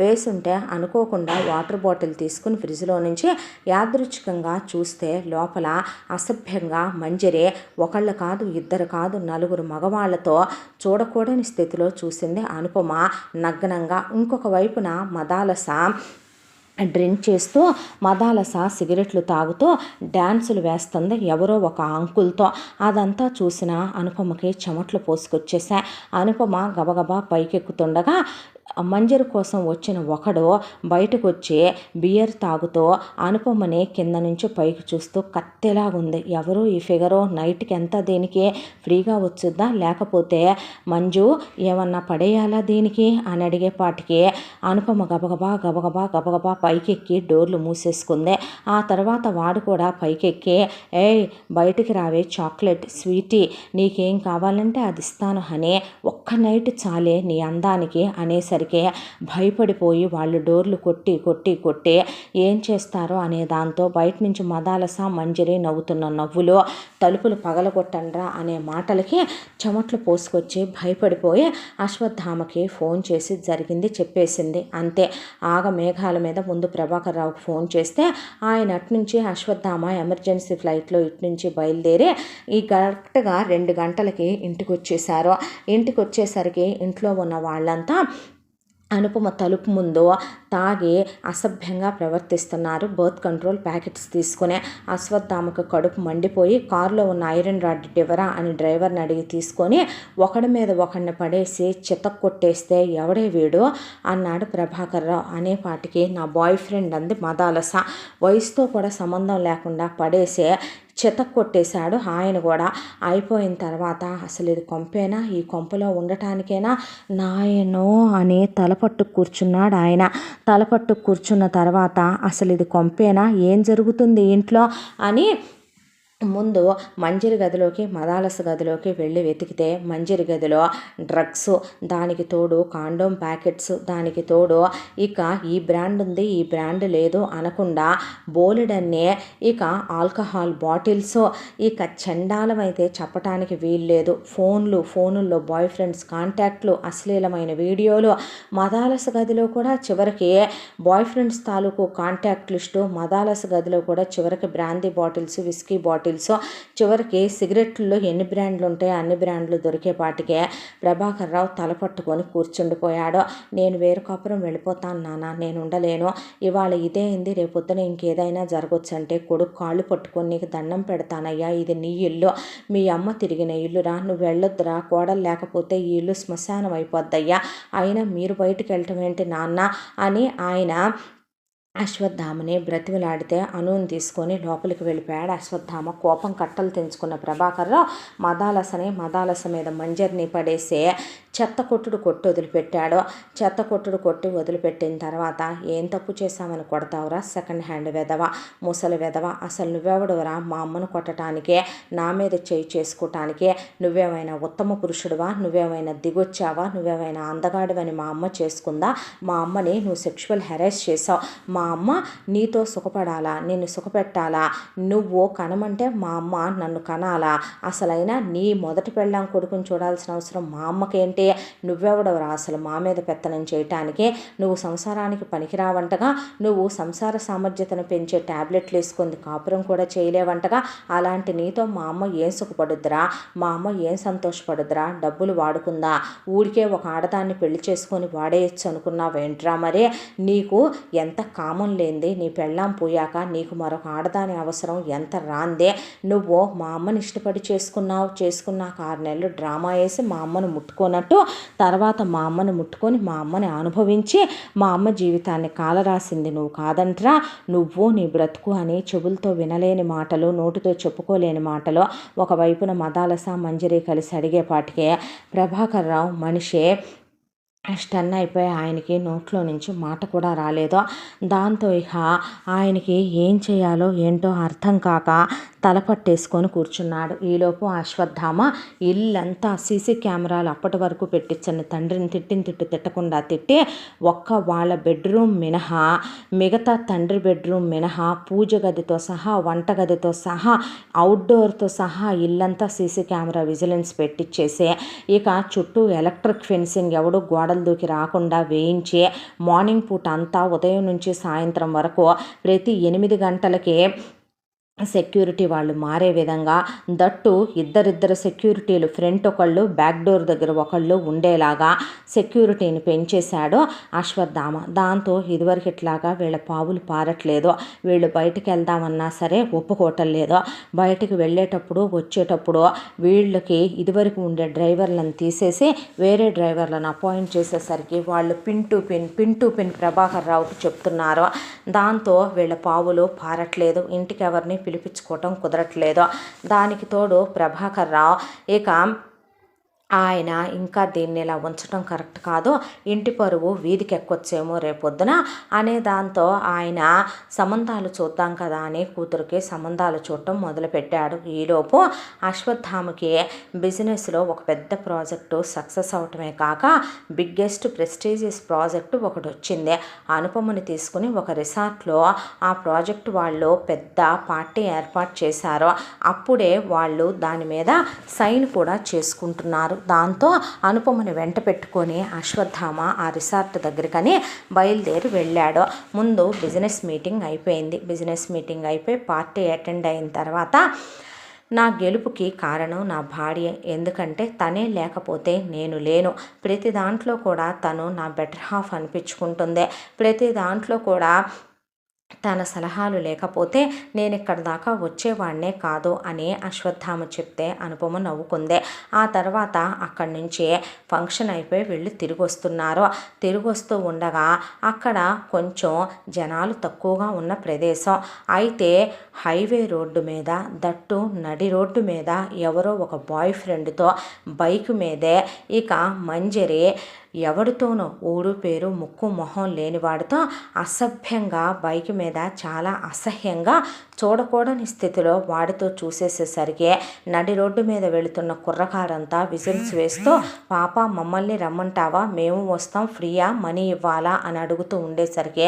[SPEAKER 1] వేసుంటే అనుకోకుండా వాటర్ బాటిల్ తీసుకుని ఫ్రిడ్జ్లో నుంచి యాదృచ్ఛికంగా చూస్తే లోపల అసభ్యంగా మంజరి ఒకళ్ళు కాదు, ఇద్దరు కాదు, 4 మగవాళ్లతో చూడకూడని స్థితిలో చూసింది అనుపమ నగ్నంగా. ఇంకొక వైపున మదాలస డ్రింక్ చేస్తూ మదాలస సిగరెట్లు తాగుతూ డ్యాన్సులు వేస్తుంది ఎవరో ఒక అంకుల్తో. అదంతా చూసిన అనుపమకి చెమట్లు పోసుకొచ్చేసా. అనుపమ గబగబా పైకెక్కుతుండగా మంజరి కోసం వచ్చిన ఒకడు బయటకు వచ్చి బియర్ తాగుతూ అనుపమని కింద నుంచి పైకి చూస్తూ కత్తెలాగుంది. ఎవరు ఈ ఫిగరు, నైట్కి ఎంత దీనికి, ఫ్రీగా వచ్చుద్దా లేకపోతే మంజు ఏమన్నా పడేయాలా దీనికి అని అడిగేపాటికి అనుపమ గబగబా పైకెక్కి డోర్లు మూసేసుకుంది. ఆ తర్వాత వాడు కూడా పైకెక్కి ఏయ్ బయటికి రావే, చాక్లెట్ స్వీటీ, నీకేం కావాలంటే అది ఇస్తాను అని, ఒక్క నైట్ చాలే నీ అందానికి అనేసరికి భయపడిపోయి వాళ్ళు డోర్లు కొట్టి ఏం చేస్తారో అనే దాంతో బయట నుంచి మదాలస మంజరి నవ్వుతున్న నవ్వులు, తలుపులు పగలగొట్టండ్రా అనే మాటలకి చెమట్లు పోసుకొచ్చి భయపడిపోయి అశ్వత్థామకి ఫోన్ చేసి జరిగింది చెప్పేసింది. అంతే. మేఘాల మీద ముందు ప్రభాకర్ రావుకి ఫోన్ చేస్తే ఆయన అట్నుంచి అశ్వత్థామ ఎమర్జెన్సీ ఫ్లైట్లో ఇట్నుంచి బయలుదేరి కరెక్ట్గా 2 గంటలకి ఇంటికి వచ్చేసారు. ఇంటికి వచ్చేసరికి ఇంట్లో ఉన్న వాళ్ళంతా అనుపమ తలుపు ముందు తాగి అసభ్యంగా ప్రవర్తిస్తున్నారు. బర్త్ కంట్రోల్ ప్యాకెట్స్ తీసుకునే అశ్వత్థామకు కడుపు మండిపోయి కారులో ఉన్న ఐరన్ రాడ్ ఇవ్వరా అని డ్రైవర్ని అడిగి తీసుకొని ఒకడి మీద ఒకడిని పడేసి చితక్కొట్టేస్తే ఎవడే వీడు అన్నాడు ప్రభాకర్ రావు. అనేపాటికి నా బాయ్ ఫ్రెండ్ అంది మదాలస. వయసుతో కూడా సంబంధం లేకుండా పడేసే చితక్కొట్టేశాడు ఆయన కూడా. అయిపోయిన తర్వాత అసలు ఇది కొంపేనా, ఈ కొంపలో ఉండటానికేనా నాయనో అని తలపట్టు కూర్చున్నాడు ఆయన. తలపట్టు కూర్చున్న తర్వాత అసలు ఇది కొంపేనా, ఏం జరుగుతుంది ఇంట్లో అని ముందు మంజరి గదిలోకి మదాలస గదిలోకి వెళ్ళి వెతికితే మంజరి గదిలో డ్రగ్స్, దానికి తోడు కాండోమ్ ప్యాకెట్స్, దానికి తోడు ఇక ఈ బ్రాండ్ ఉంది ఈ బ్రాండ్ లేదు అనకుండా బోలెడన్నే ఇక ఆల్కహాల్ బాటిల్స్, ఇక చండాలమైతే చెప్పటానికి వీల్లేదు. ఫోనుల్లో బాయ్ ఫ్రెండ్స్ కాంటాక్ట్లు, అశ్లీలమైన వీడియోలు. మదాలస గదిలో కూడా చివరికి బాయ్ ఫ్రెండ్స్ తాలూకు కాంటాక్ట్ లిస్టు, మదాలస గదిలో కూడా చివరికి బ్రాందీ బాటిల్స్, విస్కీ బాటిల్స్, చివరికి సిగరెట్లలో ఎన్ని బ్రాండ్లు ఉంటాయో అన్ని బ్రాండ్లు దొరికేపాటికే ప్రభాకర్ రావు తలపట్టుకొని కూర్చుండిపోయాడు. నేను వేరు కాపురం వెళ్ళిపోతాను నాన్న, నేను ఉండలేను, ఇవాళ ఇదే అయింది, రేపొద్దున ఇంకేదైనా జరగచ్చు అంటే కొడుకు కాళ్ళు పట్టుకొని నీకు దండం పెడతానయ్యా, ఇది నీ ఇల్లు, మీ అమ్మ తిరిగిన ఇల్లురా, నువ్వు వెళ్ళొద్దురా, కోడలు లేకపోతే ఈ ఇల్లు శ్మశానం అయిపోద్దయ్యా, అయినా మీరు బయటికి వెళ్ళటం ఏంటి నాన్న అని ఆయన అశ్వత్థామని బ్రతిమలాడితే అనుని తీసుకొని లోపలికి వెళ్ళిపోయాడు. అశ్వత్థామ కోపం కట్టలు తెంచుకున్న ప్రభాకర్రావు మదాలస మీద మంజరిని పడేసి చెత్త కొట్టుడు కొట్టి వదిలిపెట్టాడు. చెత్త కొట్టుడు కొట్టి వదిలిపెట్టిన తర్వాత ఏం తప్పు చేశామని కొడతావురా సెకండ్ హ్యాండ్ వెధవ, ముసలి వెధవ, అసలు నువ్వెవడవరా మా అమ్మను కొట్టడానికే, నా మీద చేయి చేసుకోవటానికే? నువ్వేమైనా ఉత్తమ పురుషుడివా? నువ్వేమైనా దిగొచ్చావా? నువ్వేమైనా అందగాడివని మా అమ్మ చేసుకుందా? మా అమ్మని నువ్వు సెక్షువల్ హెరాస్ చేసావు. మా అమ్మ నీతో సుఖపడాలా, నిన్ను సుఖపెట్టాలా? నువ్వు కనమంటే మా అమ్మ నన్ను కనాలా? అసలైనా నీ మొదటి పెళ్ళాం కొడుకుని చూడాల్సిన అవసరం మా అమ్మకేంటి? నువ్వెవడవరా అసలు మా మీద పెత్తనం చేయటానికి? నువ్వు సంసారానికి పనికిరావంటగా, నువ్వు సంసార సామర్థ్యతను పెంచే ట్యాబ్లెట్లు వేసుకుంది కాపురం కూడా చేయలేవంటగా. అలాంటి నీతో మా అమ్మ ఏం సుఖపడుద్దిరా? మా అమ్మ ఏం సంతోషపడుద్దిరా? డబ్బులు వాడుకుందా? ఊరికే ఒక ఆడదాన్ని పెళ్లి చేసుకొని వాడేయచ్చు అనుకున్నావేంట్రా? మరి నీకు ఎంత కామం లేనిది, నీ పెళ్ళాం పోయాక నీకు మరొక ఆడదాని అవసరం ఎంత రాందే? నువ్వు మా అమ్మని ఇష్టపడి చేసుకున్నాక 6 నెలలు డ్రామా వేసి మా అమ్మను ముట్టుకోనట్టు, తర్వాత మా అమ్మని ముట్టుకొని మా అమ్మని అనుభవించి మా అమ్మ జీవితాన్ని కాలరాసింది నువ్వు కాదంట్రా. నువ్వు నీ బ్రతుకు అని చెవులతో వినలేని మాటలు, నోటితో చెప్పుకోలేని మాటలు ఒకవైపున మదాలస మంజరి కలిసి అడిగేపాటికే ప్రభాకర్రావు మనిషి స్టన్ అయిపోయి ఆయనకి నోట్లో నుంచి మాట కూడా రాలేదు. దాంతో ఇక ఆయనకి ఏం చేయాలో ఏంటో అర్థం కాక తలపట్టేసుకొని కూర్చున్నాడు. ఈలోపు అశ్వత్థామ ఇల్లంతా సీసీ కెమెరాలు అప్పటి వరకు పెట్టించని తండ్రిని తిట్టకుండా తిట్టి వాళ్ళ బెడ్రూమ్ మినహా మిగతా తండ్రి బెడ్రూమ్ మినహా పూజ గదితో సహా వంటగదితో సహా అవుట్డోర్తో సహా ఇల్లంతా సీసీ కెమెరా విజిలెన్స్ పెట్టించేసి ఇక చుట్టూ ఎలక్ట్రిక్ ఫెన్సింగ్ ఎవడు గోడలు దూకి రాకుండా వేయించి మార్నింగ్ పూట అంతా ఉదయం నుంచి సాయంత్రం వరకు ప్రతి 8 గంటలకి సెక్యూరిటీ వాళ్ళు మారే విధంగా, దట్టు ఇద్దరిద్దరు సెక్యూరిటీలు ఫ్రంట్ ఒకళ్ళు బ్యాక్ డోర్ దగ్గర ఒకళ్ళు ఉండేలాగా సెక్యూరిటీని పెంచేశాడు అశ్వత్థామ. దాంతో ఇదివరకు ఇట్లాగా వీళ్ళ పావులు పారట్లేదు. వీళ్ళు బయటికి వెళ్దామన్నా సరే ఒప్పుకోవటం లేదు. బయటికి వెళ్ళేటప్పుడు వచ్చేటప్పుడు వీళ్ళకి ఇదివరకు ఉండే డ్రైవర్లను తీసేసి వేరే డ్రైవర్లను అపాయింట్ చేసేసరికి వాళ్ళు పిన్ టు పిన్ ప్రభాకర్ రావుకి చెప్తున్నారు. దాంతో వీళ్ళ పావులు పారట్లేదు. ఇంటికి ఎవరిని పిలిపించుకోవటం కుదరట్లేదు. దానికి తోడు ప్రభాకర్ రావు ఇక ఆయన ఇంకా దీన్ని ఇలా ఉంచడం కరెక్ట్ కాదు, ఇంటి పరువు వీధికి ఎక్కొచ్చేమో రేపొద్దున అనే దాంతో ఆయన సంబంధాలు చూద్దాం కదా అని కూతురికి సంబంధాలు చూడటం మొదలుపెట్టాడు. ఈలోపు అశ్వత్థామకి బిజినెస్లో ఒక పెద్ద ప్రాజెక్టు సక్సెస్ అవటమే కాక బిగ్గెస్ట్ ప్రెస్టీజియస్ ప్రాజెక్టు ఒకటి వచ్చింది. అనుపమని తీసుకుని ఒక రిసార్ట్లో ఆ ప్రాజెక్టు వాళ్ళు పెద్ద పార్టీ ఏర్పాటు చేశారు. అప్పుడే వాళ్ళు దాని మీద సైన్ కూడా చేసుకుంటున్నారు. దాంతో అనుపమని వెంట పెట్టుకొని అశ్వత్థామ ఆ రిసార్ట్ దగ్గరకని బయలుదేరి వెళ్ళాడు. ముందు బిజినెస్ మీటింగ్ అయిపోయింది. బిజినెస్ మీటింగ్ అయిపోయి పార్టీ అటెండ్ అయిన తర్వాత నా గెలుపుకి కారణం నా భార్య, ఎందుకంటే తనే లేకపోతే నేను లేను. ప్రతి దాంట్లో కూడా తను నా బెటర్ హాఫ్ అనిపించుకుంటుంది. ప్రతి దాంట్లో కూడా తన సలహాలు లేకపోతే నేను ఇక్కడ దాకా వచ్చేవాడినే కాదు అని అశ్వత్థామ చెప్తే అనుపమ నవ్వుకుందే. ఆ తర్వాత అక్కడి నుంచి ఫంక్షన్ అయిపోయి వెళ్ళి తిరిగి వస్తున్నారు. తిరిగి వస్తూ ఉండగా అక్కడ కొంచెం జనాలు తక్కువగా ఉన్న ప్రదేశం. అయితే హైవే రోడ్డు మీద, దట్టు నడి రోడ్డు మీద ఎవరో ఒక బాయ్ ఫ్రెండ్తో బైక్ మీదే ఇక మంజరి ఎవరితోనో ఊరు పేరు ముక్కు మొహం లేనివాడితో అసభ్యంగా బైక్ మీద చాలా అసహ్యంగా చూడకూడని స్థితిలో వాడితో చూసేసేసరికి నడి రోడ్డు మీద వెళుతున్న కుర్రకారంతా విజిల్స్ వేస్తూ పాప మమ్మల్ని రమ్మంటావా, మేము వస్తాం, ఫ్రీయా, మనీ ఇవ్వాలా అని అడుగుతూ ఉండేసరికి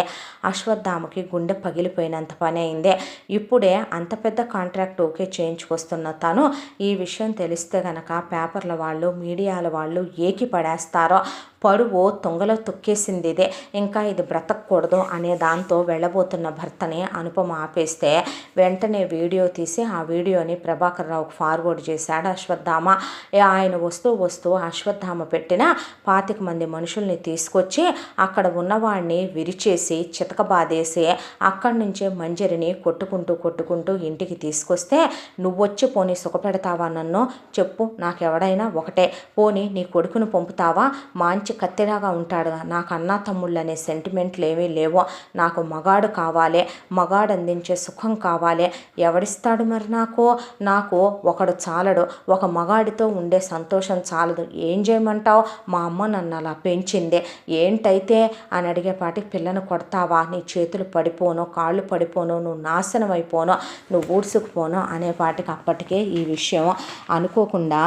[SPEAKER 1] అశ్వత్థామకి గుండె పగిలిపోయినంత పని అయింది. ఇప్పుడే అంత పెద్ద కాంట్రాక్ట్ ఓకే చేయించుకొస్తున్న తను ఈ విషయం తెలిస్తే గనక పేపర్ల వాళ్ళు మీడియాల వాళ్ళు ఏకి పడేస్తారో, పరువు తొంగలో తొక్కేసింది ఇదే, ఇంకా ఇది బ్రతకూడదు అనే దాంతో వెళ్ళబోతున్న భర్తని అనుపమ ఆపేస్తే వెంటనే వీడియో తీసి ఆ వీడియోని ప్రభాకర్ రావుకు ఫార్వర్డ్ చేశాడు అశ్వత్థామ. ఆయన వస్తూ అశ్వత్థామ పెట్టిన 25 మంది మనుషుల్ని తీసుకొచ్చి అక్కడ ఉన్నవాడిని విరిచేసి చితకబాదేసి అక్కడి నుంచే మంజరిని కొట్టుకుంటూ ఇంటికి తీసుకొస్తే, నువ్వొచ్చి పోనీ సుఖపెడతావా నన్ను చెప్పు, నాకెవడైనా ఒకటే, పోనీ నీ కొడుకును పంపుతావా, మాంచి మంచి కత్తిలాగా ఉంటాడు, నాకు అన్నా తమ్ముళ్ళు అనే సెంటిమెంట్లు ఏమీ లేవు, నాకు మగాడు కావాలి, మగాడు అందించే సుఖం కావాలి. ఎవడిస్తాడు మరి నాకు ఒకడు చాలడు, ఒక మగాడితో ఉండే సంతోషం చాలదు. ఏం చేయమంటావు, మా అమ్మ నన్ను అలా పెంచింది, ఏంటైతే అని అడిగేపాటికి పిల్లను కొడతావా, నీ చేతులు పడిపోను, కాళ్ళు పడిపోను, నువ్వు నాశనం అయిపోను, నువ్వు ఊడ్చుకుపోను అనేపాటికి అప్పటికే ఈ విషయం అనుకోకుండా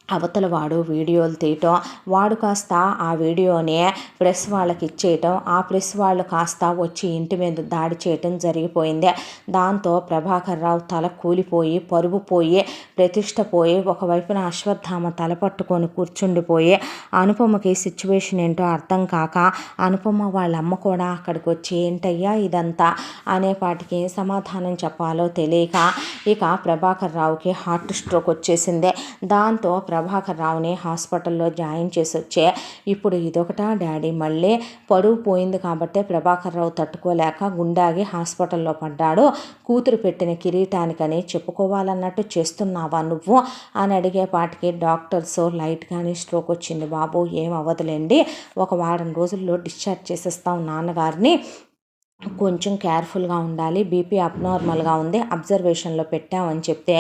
[SPEAKER 1] అవతల వాడు వీడియోలు తీయటం, వాడు కాస్త ఆ వీడియోని ప్రెస్ వాళ్ళకి ఇచ్చేయటం, ఆ ప్రెస్ వాళ్ళు కాస్త వచ్చి ఇంటి మీద దాడి చేయటం జరిగిపోయింది. దాంతో ప్రభాకర్ రావు తల కూలిపోయి, పరువు పోయి, ప్రతిష్ట పోయి, ఒకవైపున అశ్వత్థామ తల పట్టుకొని కూర్చుండిపోయి, అనుపమకి సిచ్యువేషన్ ఏంటో అర్థం కాక, అనుపమ వాళ్ళ అమ్మ కూడా అక్కడికి వచ్చి ఏంటయ్యా ఇదంతా అనేపాటికి సమాధానం చెప్పాలో తెలియక ఇక ప్రభాకర్ రావుకి హార్ట్ స్ట్రోక్ వచ్చేసింది. దాంతో ప్రభాకర్ రావుని హాస్పిటల్లో జాయిన్ చేసి వచ్చే, ఇప్పుడు ఇదొకటా డాడీ, మళ్ళీ పరువు పోయింది కాబట్టి ప్రభాకర్ రావు తట్టుకోలేక గుండాగి హాస్పిటల్లో పడ్డాడు. కూతురు పెట్టిన కిరీటానికని చెప్పుకోవాలన్నట్టు చేస్తున్నావా నువ్వు అని అడిగేపాటికి డాక్టర్స్ లైట్గానే స్ట్రోక్ వచ్చింది బాబు, ఏం అవ్వదులేండి, ఒక వారం రోజుల్లో డిశ్చార్జ్ చేసేస్తాం నాన్నగారిని, కొంచెం కేర్ఫుల్గా ఉండాలి, బీపీ అబ్నార్మల్గా ఉంది, అబ్జర్వేషన్లో పెట్టామని చెప్తే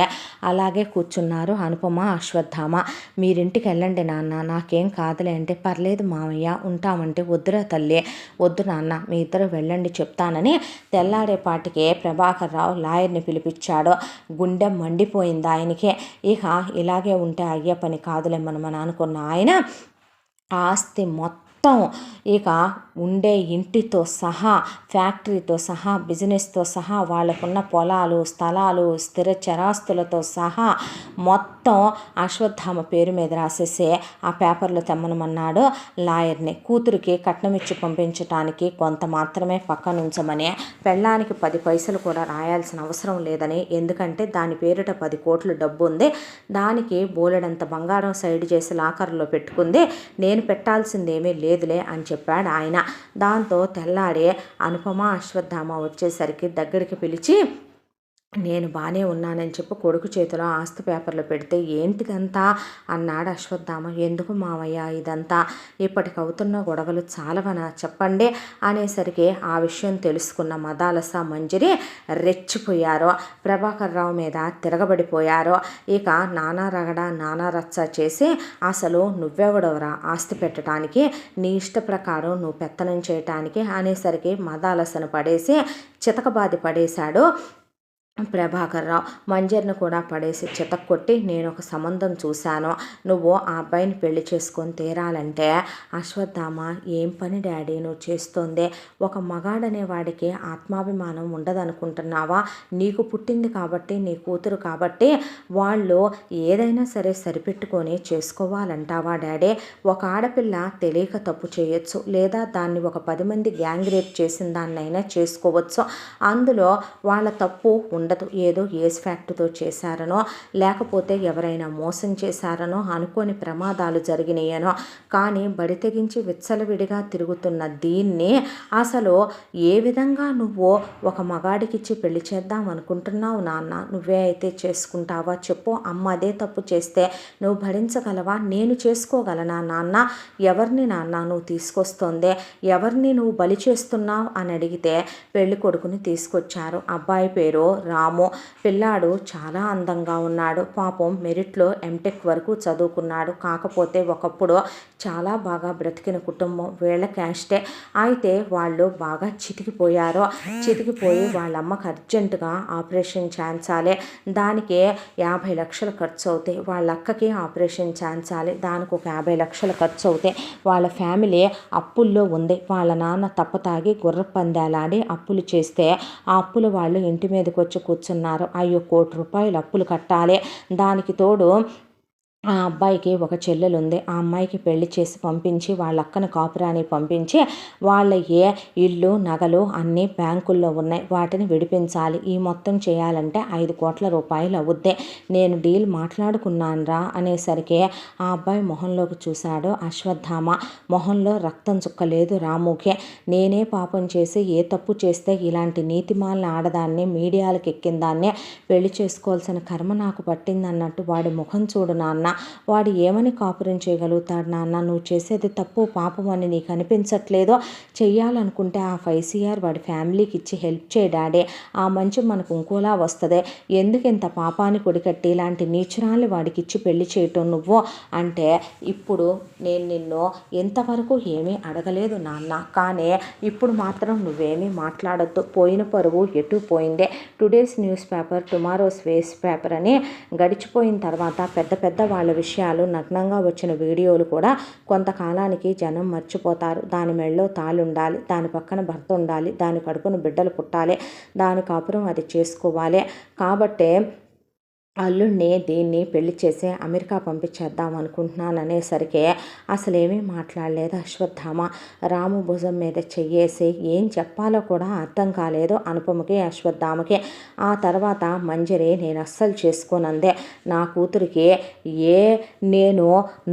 [SPEAKER 1] అలాగే కూర్చున్నారు అనుపమ, అశ్వత్థామ. మీరింటికి వెళ్ళండి నాన్న, నాకేం కాదులే అంటే, పర్లేదు మామయ్య ఉంటామంటే, వద్దురా తల్లి, వద్దు నాన్న, మీ ఇద్దరు వెళ్ళండి చెప్తానని తెల్లారేపాటికే ప్రభాకర్ రావు లాయర్ని పిలిపించాడు. గుండె మండిపోయింది ఆయనకే. ఇక ఇలాగే ఉంటే అయ్యే పని కాదులే మనం అనుకున్న ఆయన ఆస్తి మొత్తం ఇక ఉండే ఇంటితో సహా, ఫ్యాక్టరీతో సహా, బిజినెస్తో సహా, వాళ్ళకున్న పొలాలు, స్థలాలు, స్థిర చరాస్తులతో సహా మొత్తం అశ్వత్థామ పేరు మీద రాసేసి ఆ పేపర్లు తెమ్మనమన్నాడు లాయర్ని. కూతురికి కట్నం ఇచ్చి పంపించడానికి కొంత మాత్రమే పక్కన ఉంచమని, పెళ్ళానికి 10 పైసలు కూడా రాయాల్సిన అవసరం లేదని, ఎందుకంటే దాని పేరిట 10 కోట్లు డబ్బు ఉంది, దానికి బోలెడంత బంగారం సైడ్ చేసి లాకర్లో పెట్టుకుంది, నేను పెట్టాల్సింది ఏమీ లేదులే అని చెప్పాడు ఆయన. దాంతో తెల్లారే అనుపమ, అశ్వత్థామ వచ్చేసరికి దగ్గరికి పిలిచి, నేను బాగానే ఉన్నానని చెప్పి కొడుకు చేతిలో ఆస్తి పేపర్లు పెడితే ఏంటిదంతా అన్నాడు అశ్వత్థామ. ఎందుకు మావయ్య ఇదంతా, ఇప్పటికవుతున్న గొడవలు చాలవనా చెప్పండి అనేసరికి ఆ విషయం తెలుసుకున్న మదాలస, మంజరి రెచ్చిపోయారు, ప్రభాకర్ రావు మీద తిరగబడిపోయారు. ఇక నానా రగడ, నానా రచ్చ చేసి, అసలు నువ్వెవడవరా ఆస్తి పెట్టడానికి, నీ ఇష్ట ప్రకారం నువ్వు పెత్తనం చేయటానికి అనేసరికి మదాలసను పడేసి చితకబాది పడేశాడు ప్రభాకర్ రావు. మంజరిని కూడా పడేసి చితక్కొట్టి, నేను ఒక సంబంధం చూశాను, నువ్వు ఆ అబ్బాయిని పెళ్లి చేసుకొని తీరాలంటే. అశ్వత్థామ, ఏం పని డాడీ నువ్వు చేస్తోంది, ఒక మగాడనే వాడికి ఆత్మాభిమానం ఉండదనుకుంటున్నావా, నీకు పుట్టింది కాబట్టి, నీ కూతురు కాబట్టి వాళ్ళు ఏదైనా సరే సరిపెట్టుకొని చేసుకోవాలంటావా డాడీ, ఒక ఆడపిల్ల తెలియక తప్పు చేయొచ్చు, లేదా దాన్ని ఒక 10 మంది గ్యాంగ్ రేప్ చేసిన దాన్నైనా చేసుకోవచ్చు, అందులో వాళ్ళ తప్పు ఉండదు, ఏదో ఏజ్ ఫ్యాక్ట్తో చేశారనో, లేకపోతే ఎవరైనా మోసం చేశారనో, అనుకోని ప్రమాదాలు జరిగినాయనో, కానీ బడి తెగించి విచ్చలవిడిగా తిరుగుతున్న దీన్ని అసలు ఏ విధంగా నువ్వు ఒక మగాడికిచ్చి పెళ్లి చేద్దాం అనుకుంటున్నావు నాన్న, నువ్వే అయితే చేసుకుంటావా చెప్పు, అమ్మ అదే తప్పు చేస్తే నువ్వు భరించగలవా, నేను చేసుకోగలనా నాన్న, ఎవరిని నాన్న నువ్వు తీసుకొస్తోందే, ఎవరిని నువ్వు బలి చేస్తున్నావు అని అడిగితే పెళ్లి కొడుకుని తీసుకొచ్చారు. అబ్బాయి పేరు రాము, పిల్లాడు చాలా అందంగా ఉన్నాడు, పాపం మెరిట్లో ఎంటెక్ వరకు చదువుకున్నాడు, కాకపోతే ఒకప్పుడు చాలా బాగా బ్రతికిన కుటుంబం వీళ్ళ క్యాస్టే. అయితే వాళ్ళు బాగా చితికిపోయారు, చితికిపోయి వాళ్ళమ్మకి అర్జెంటుగా ఆపరేషన్ చేయించాలి, దానికి 50 లక్షలు ఖర్చు అవుతాయి, వాళ్ళ అక్కకి ఆపరేషన్ చేయించాలి, దానికి ఒక 50 లక్షలు ఖర్చు అవుతాయి, వాళ్ళ ఫ్యామిలీ అప్పుల్లో ఉంది, వాళ్ళ నాన్న తప్పతాగి గుర్ర పందాలాడి అప్పులు చేస్తే ఆ అప్పులు వాళ్ళు ఇంటి మీదకి వచ్చి కూర్చున్నారు. అయ్యో, ₹1,00,00,000 అప్పులు కట్టాలి, దానికి తోడు ఆ అబ్బాయికి ఒక చెల్లెలు ఉంది, ఆ అమ్మాయికి పెళ్లి చేసి పంపించి వాళ్ళ అక్కను కాపురానికి పంపించి వాళ్ళ ఇల్లు నగలు అన్నీ బ్యాంకుల్లో ఉన్నాయి, వాటిని విడిపించాలి, ఈ మొత్తం చేయాలంటే 5 కోట్ల రూపాయలు అవుద్ది, నేను డీల్ మాట్లాడుకున్నానురా అనేసరికి ఆ అబ్బాయి మొహంలోకి చూశాడు అశ్వత్థామ. మొహంలో రక్తం చుక్కలేదు రాముకే. నేనే పాపం చేసి ఏ తప్పు చేస్తే ఇలాంటి నీతిమాలిన ఆడదాన్ని మీడియాలకు ఎక్కిన దాన్నే పెళ్లి చేసుకోవాల్సిన కర్మ నాకు పట్టిందన్నట్టు వాడి ముఖం చూడు నాన్న, నాన్న. వాడు ఏమని కాపురం చేయగలుగుతాడు నాన్న? నువ్వు చేసేది తప్పు పాపం అని నీకు అనిపించట్లేదో? చెయ్యాలనుకుంటే ఆ 5 CR వాడి ఫ్యామిలీకి ఇచ్చి హెల్ప్ చేయి డాడీ. ఆ మంచి మనకు ఇంకోలా వస్తుంది. ఎందుకు ఇంత పాపాన్ని కొడికట్టి ఇలాంటి నీచురాల్ని వాడికి ఇచ్చి పెళ్లి చేయటం నువ్వు అంటే, ఇప్పుడు నేను నిన్ను ఇంతవరకు ఏమీ అడగలేదు నాన్న, కానీ ఇప్పుడు మాత్రం నువ్వేమీ మాట్లాడొద్దు. పోయిన పరువు ఎటు పోయిందే. Today's news paper tomorrow's waste paper అని గడిచిపోయిన తర్వాత పెద్ద పెద్ద వాళ్ళ విషయాలు, నగ్నంగా వచ్చిన వీడియోలు కూడా కొంతకాలానికి జనం మర్చిపోతారు. దాని మెళ్ళో తాళి ఉండాలి, దాని పక్కన భర్త ఉండాలి, దాని కడుపున బిడ్డలు పుట్టాలి, దాని కాపురం అది చేసుకోవాలి. కాబట్టే అల్లుడిని దీన్ని పెళ్లి చేసి అమెరికా పంపించేద్దాం అనుకుంటున్నాను అనేసరికి అసలేమీ మాట్లాడలేదు అశ్వత్థామ. రాము భుజం మీద చెయ్యేసి ఏం చెప్పాలో కూడా అర్థం కాలేదు అనుపమకి, అశ్వత్థామకి. ఆ తర్వాత మంజరి నేను అస్సలు చేసుకోనందే. నా కూతురికి నేను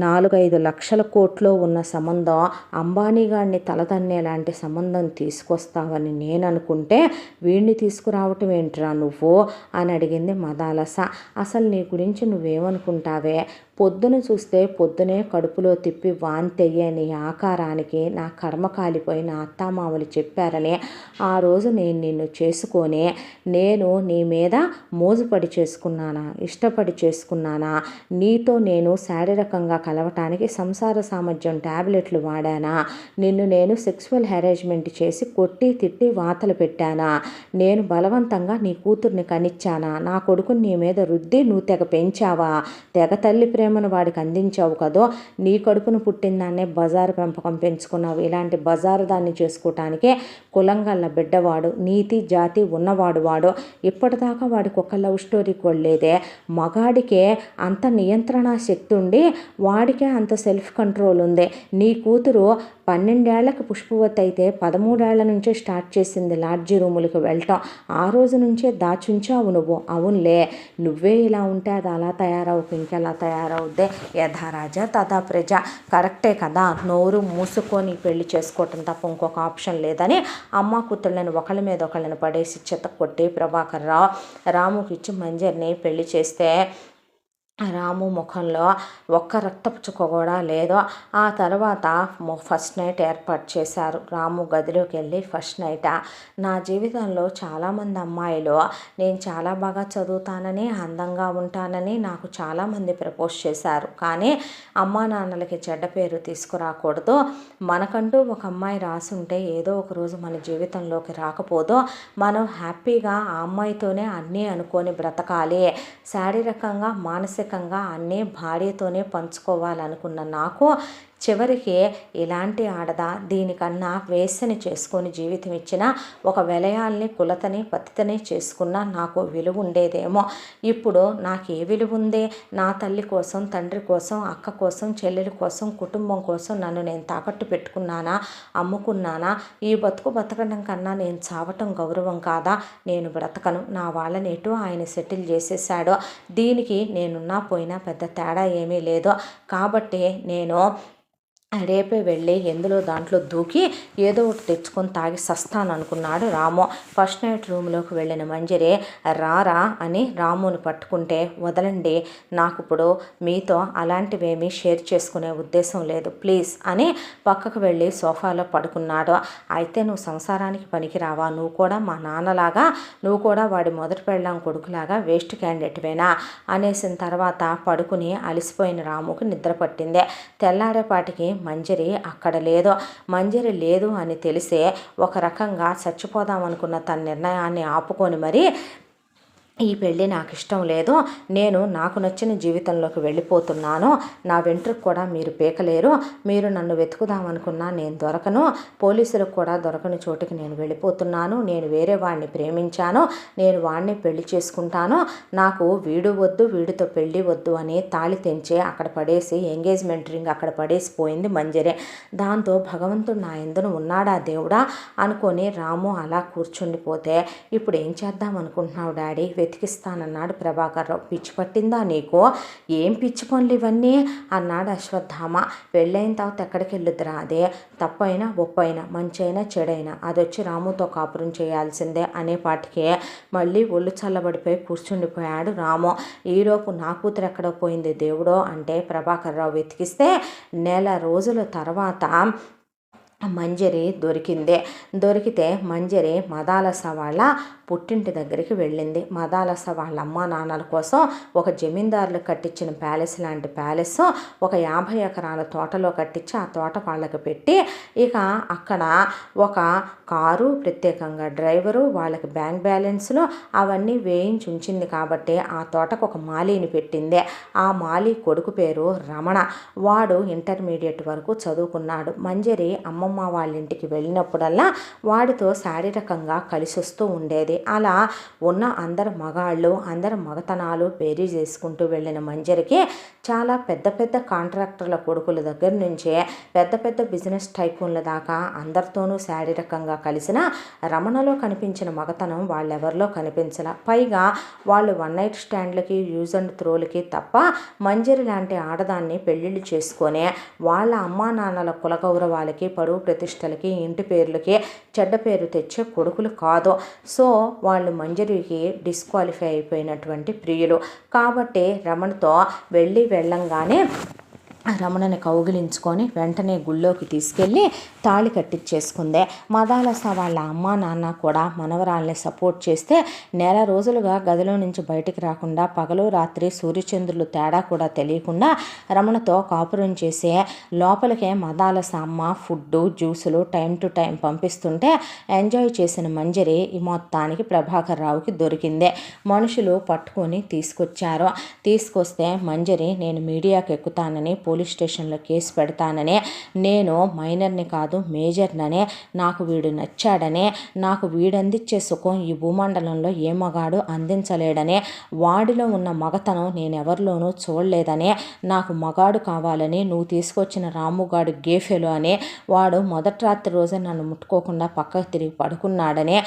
[SPEAKER 1] 4-5 లక్షల కోట్లు ఉన్న సంబంధం, అంబానీ గారిని తలదన్నే లాంటి సంబంధం తీసుకొస్తావని నేను అనుకుంటే వీడిని తీసుకురావటం ఏంట్రా నువ్వు అని అడిగింది మదాలస. అసలు నీ గురించి నువ్వేమనుకుంటావే? పొద్దున చూస్తే పొద్దునే కడుపులో తిప్పి వాంతెయ్యని ఆకారానికి నా కర్మ కాలిపోయిన అత్తామామలు చెప్పారని ఆ రోజు నేను నిన్ను చేసుకొని నేను నీ మీద మోజుపడి చేసుకున్నానా, ఇష్టపడి చేసుకున్నానా? నీతో నేను శారీరకంగా కలవటానికి సంసార సామర్థ్యం ట్యాబ్లెట్లు వాడానా? నిన్ను నేను సెక్సువల్ హెరాస్మెంట్ చేసి కొట్టి తిట్టి వాతలు పెట్టానా? నేను బలవంతంగా నీ కూతుర్ని కనిచ్చానా? నా కొడుకుని నీ మీద రుద్ది నువ్వు తెగ పెంచావా? తెగ తల్లి ప్రేమను వాడికి అందించావు కదో. నీ కడుపును పుట్టిందాన్నే బజారు పెంపకం పెంచుకున్నావు. ఇలాంటి బజారు దాన్ని చేసుకోవటానికే కులంగల్ల బిడ్డవాడు, నీతి జాతి ఉన్నవాడు వాడు. ఇప్పటిదాకా వాడికి ఒక లవ్ స్టోరీ కొడలేదే. మగాడికే అంత నియంత్రణ శక్తి ఉండి వాడికే అంత సెల్ఫ్ కంట్రోల్ ఉంది. నీ కూతురు 12 ఏళ్లకు పుష్పవతి అయితే 13 ఏళ్ల నుంచే స్టార్ట్ చేసింది లాడ్జీ రూములకు వెళ్ళటం. ఆ రోజు నుంచే దాచుంచావు నువ్వు. అవునులే, నువ్వే ఇలా ఉంటే అది అలా తయారవుకు, ఇంకెలా తయారవుద్దే. యథా రాజా తథా ప్రజ. కరెక్టే కదా. నోరు మూసుకొని పెళ్లి చేసుకోవటం తప్ప ఇంకొక ఆప్షన్ లేదని అమ్మ కూతుళ్ళని ఒకళ్ళ మీద ఒకళ్ళని పడేసి చెత్త కొట్టి ప్రభాకర్ రావు రాముకి ఇచ్చి మంజరిని పెళ్లి చేస్తే రాము ముఖంలో ఒక్క రక్తపు చుక్క కూడా లేదు. ఆ తర్వాత ఫస్ట్ నైట్ ఏర్పాటు చేశారు. రాము గదిలోకి వెళ్ళి ఫస్ట్ నైట్. నా జీవితంలో చాలామంది అమ్మాయిలు నేను చాలా బాగా చదువుతానని, అందంగా ఉంటానని నాకు చాలామంది ప్రపోజ్ చేశారు. కానీ అమ్మా నాన్నలకి చెడ్డ పేరు తీసుకురాకూడదు. మనకంటూ ఒక అమ్మాయి రాసి ఉంటే ఏదో ఒక రోజు మన జీవితంలోకి రాకపోదు. మనం హ్యాపీగా ఆ అమ్మాయితోనే అన్నీ అనుకొని బ్రతకాలి. శారీరకంగా మానసికంగా అన్నీ భార్యతోనే పంచుకోవాలనుకున్న నాకు చివరికి ఇలాంటి ఆడదా, దీనికన్నా వేసని చేసుకొని జీవితం ఇచ్చిన ఒక విలయాల్ని, కులతని, పతితని చేసుకున్న నాకు విలువ ఉండేదేమో. ఇప్పుడు నాకు ఏ విలువ ఉంది? నా తల్లి కోసం, తండ్రి కోసం, అక్క కోసం, చెల్లెల కోసం, కుటుంబం కోసం నన్ను నేను తాకట్టు పెట్టుకున్నానా, అమ్ముకున్నానా? ఈ బతకడం కన్నా నేను చావటం గౌరవం కాదా? నేను బ్రతకను. నా వాళ్ళని ఎటు ఆయన సెటిల్ చేసేసాడో. దీనికి నేనున్నా పోయినా పెద్ద తేడా ఏమీ లేదు. కాబట్టి నేను రేపే వెళ్ళి ఎందులో దాంట్లో దూకి ఏదో ఒకటి తెచ్చుకొని తాగి సస్తాను అనుకున్నాడు రాము. ఫస్ట్ నైట్ రూమ్లోకి వెళ్ళిన మంజరి రారా అని రాముని పట్టుకుంటే, వదలండి, నాకు ఇప్పుడు మీతో అలాంటివేమీ షేర్ చేసుకునే ఉద్దేశం లేదు ప్లీజ్ అని పక్కకు వెళ్ళి సోఫాలో పడుకున్నాడు. అయితే నువ్వు సంసారానికి పనికిరావా? నువ్వు కూడా మా నాన్నలాగా, నువ్వు కూడా వాడి మొదటి పెళ్ళాం కొడుకులాగా వేస్ట్ క్యాండిడేట్వేనా అనేసిన తర్వాత పడుకుని అలసిపోయిన రాముకు నిద్ర పట్టింది. తెల్లారేపాటికి మంజరి అక్కడ లేదు. మంజరి లేదు అని తెలిసే ఒక రకంగా చచ్చిపోదామనుకున్న తన నిర్ణయాన్ని ఆపుకొని మరి ఈ పెళ్ళి నాకు ఇష్టం లేదు, నేను నాకు నచ్చిన జీవితంలోకి వెళ్ళిపోతున్నాను, నా వెంట్రుకు కూడా మీరు పీకలేరు, మీరు నన్ను వెతుకుదామనుకున్నా నేను దొరకను, పోలీసులకు కూడా దొరకని చోటుకి నేను వెళ్ళిపోతున్నాను, నేను వేరే వాడిని ప్రేమించాను, నేను వాడిని పెళ్లి చేసుకుంటాను, నాకు వీడు వద్దు, వీడితో పెళ్ళి వద్దు అని తాళి తెంచి అక్కడ పడేసి ఎంగేజ్మెంట్ రింగ్ అక్కడ పడేసిపోయింది మంజరి. దాంతో భగవంతుడు నా ఎందును ఉన్నాడా దేవుడా అనుకొని రాము అలా కూర్చుండిపోతే, ఇప్పుడు ఏం చేద్దాం అనుకుంటున్నావు డాడీ? వెతికిస్తానన్నాడు ప్రభాకర్ రావు. పిచ్చి పట్టిందా నీకు? ఏం పిచ్చి పనులు ఇవన్నీ అన్నాడు అశ్వత్థామ. పెళ్ళైన తర్వాత ఎక్కడికి వెళ్ళుద్దిరా? అదే తప్పైనా ఒప్పైనా మంచైనా చెడైనా అదొచ్చి రాముతో కాపురం చేయాల్సిందే అనేపాటికే మళ్ళీ ఒళ్ళు చల్లబడిపోయి కూర్చుండిపోయాడు రాము. ఈలోపు నా కూతురు ఎక్కడ పోయింది దేవుడో అంటే ప్రభాకర్ రావు వెతికిస్తే నెల రోజుల తర్వాత మంజరి దొరికితే మంజరి మదాలస వాళ్ళ పుట్టింటి దగ్గరికి వెళ్ళింది. మదాలస వాళ్ళ అమ్మా నాన్నల కోసం ఒక జమీందారులు కట్టించిన ప్యాలెస్ లాంటి ప్యాలెస్ ఒక 50 ఎకరాల తోటలో కట్టించి ఆ తోట వాళ్ళకి పెట్టి ఇక అక్కడ ఒక కారు, ప్రత్యేకంగా డ్రైవరు, వాళ్ళకి బ్యాంక్ బ్యాలెన్స్లు అవన్నీ వేయించి ఉంచింది. కాబట్టి ఆ తోటకు ఒక మాలీని పెట్టింది. ఆ మాలీ కొడుకు పేరు రమణ. వాడు ఇంటర్మీడియట్ వరకు చదువుకున్నాడు. మంజరి అమ్మమ్మ వాళ్ళ ఇంటికి వెళ్ళినప్పుడల్లా వాడితో శారీరకంగా కలిసి వస్తూ ఉండేది. అలా ఉన్న అందరు మగాళ్ళు, అందరు మగతనాలు బేరీ చేసుకుంటూ వెళ్ళిన మంజరికి చాలా పెద్ద పెద్ద కాంట్రాక్టర్ల కొడుకుల దగ్గర నుంచే పెద్ద పెద్ద బిజినెస్ టైకూన్ల దాకా అందరితోనూ శారీరకంగా కలిసిన రమణలో కనిపించిన మగతనం వాళ్ళెవరిలో కనిపించలా. పైగా వాళ్ళు 1 నైట్ స్టాండ్లకి, యూజ్ అండ్ త్రోలకి తప్ప మంజరి లాంటి ఆడదాన్ని పెళ్ళిళ్ళు చేసుకొని వాళ్ళ అమ్మా నాన్నల కులగౌరవాలకి, పరువు ప్రతిష్టలకి, ఇంటి పేర్లకి చెడ్డ పేరు తెచ్చే కొడుకులు కాదు. సో వాళ్ళు మంజరికి డిస్క్వాలిఫై అయిపోయినటువంటి ప్రియులు. కాబట్టి రమణతో వెళ్ళంగానే రమణని కౌగిలించుకొని వెంటనే గుళ్ళోకి తీసుకెళ్ళి తాళి కట్టించేసుకుందే. మదాలస వాళ్ళ అమ్మా నాన్న కూడా మనవరాల్ని సపోర్ట్ చేస్తే నెల రోజులుగా గదిలో నుంచి బయటికి రాకుండా పగలు రాత్రి సూర్యచంద్రులు తేడా కూడా తెలియకుండా రమణతో కాపురం చేసే లోపలికే మదాలస అమ్మ ఫుడ్డు, జ్యూసులు టైం టు టైం పంపిస్తుంటే ఎంజాయ్ చేసిన మంజరి ఈ మొత్తానికి ప్రభాకర్ రావుకి దొరికిందే. మనుషులు పట్టుకొని తీసుకొస్తే మంజరి నేను మీడియాకి ఎక్కుతానని, పోలీస్ స్టేషన్లో కేసు పెడతానని, నేను మైనర్ని కాదు మేజర్ననే, నాకు వీడు నచ్చాడనే, నాకు వీడందించే సుఖం ఈ భూమండలంలో ఏ మగాడు అందించలేడనే, వాడిలో ఉన్న మగతనం నేనెవరిలోనూ చూడలేదనే, నాకు మగాడు కావాలని, నువ్వు తీసుకొచ్చిన రాముగాడు గేఫెలో అని, వాడు మొదటి రాత్రి రోజే నన్ను ముట్టుకోకుండా పక్కకు తిరిగి పడుకున్నాడనే,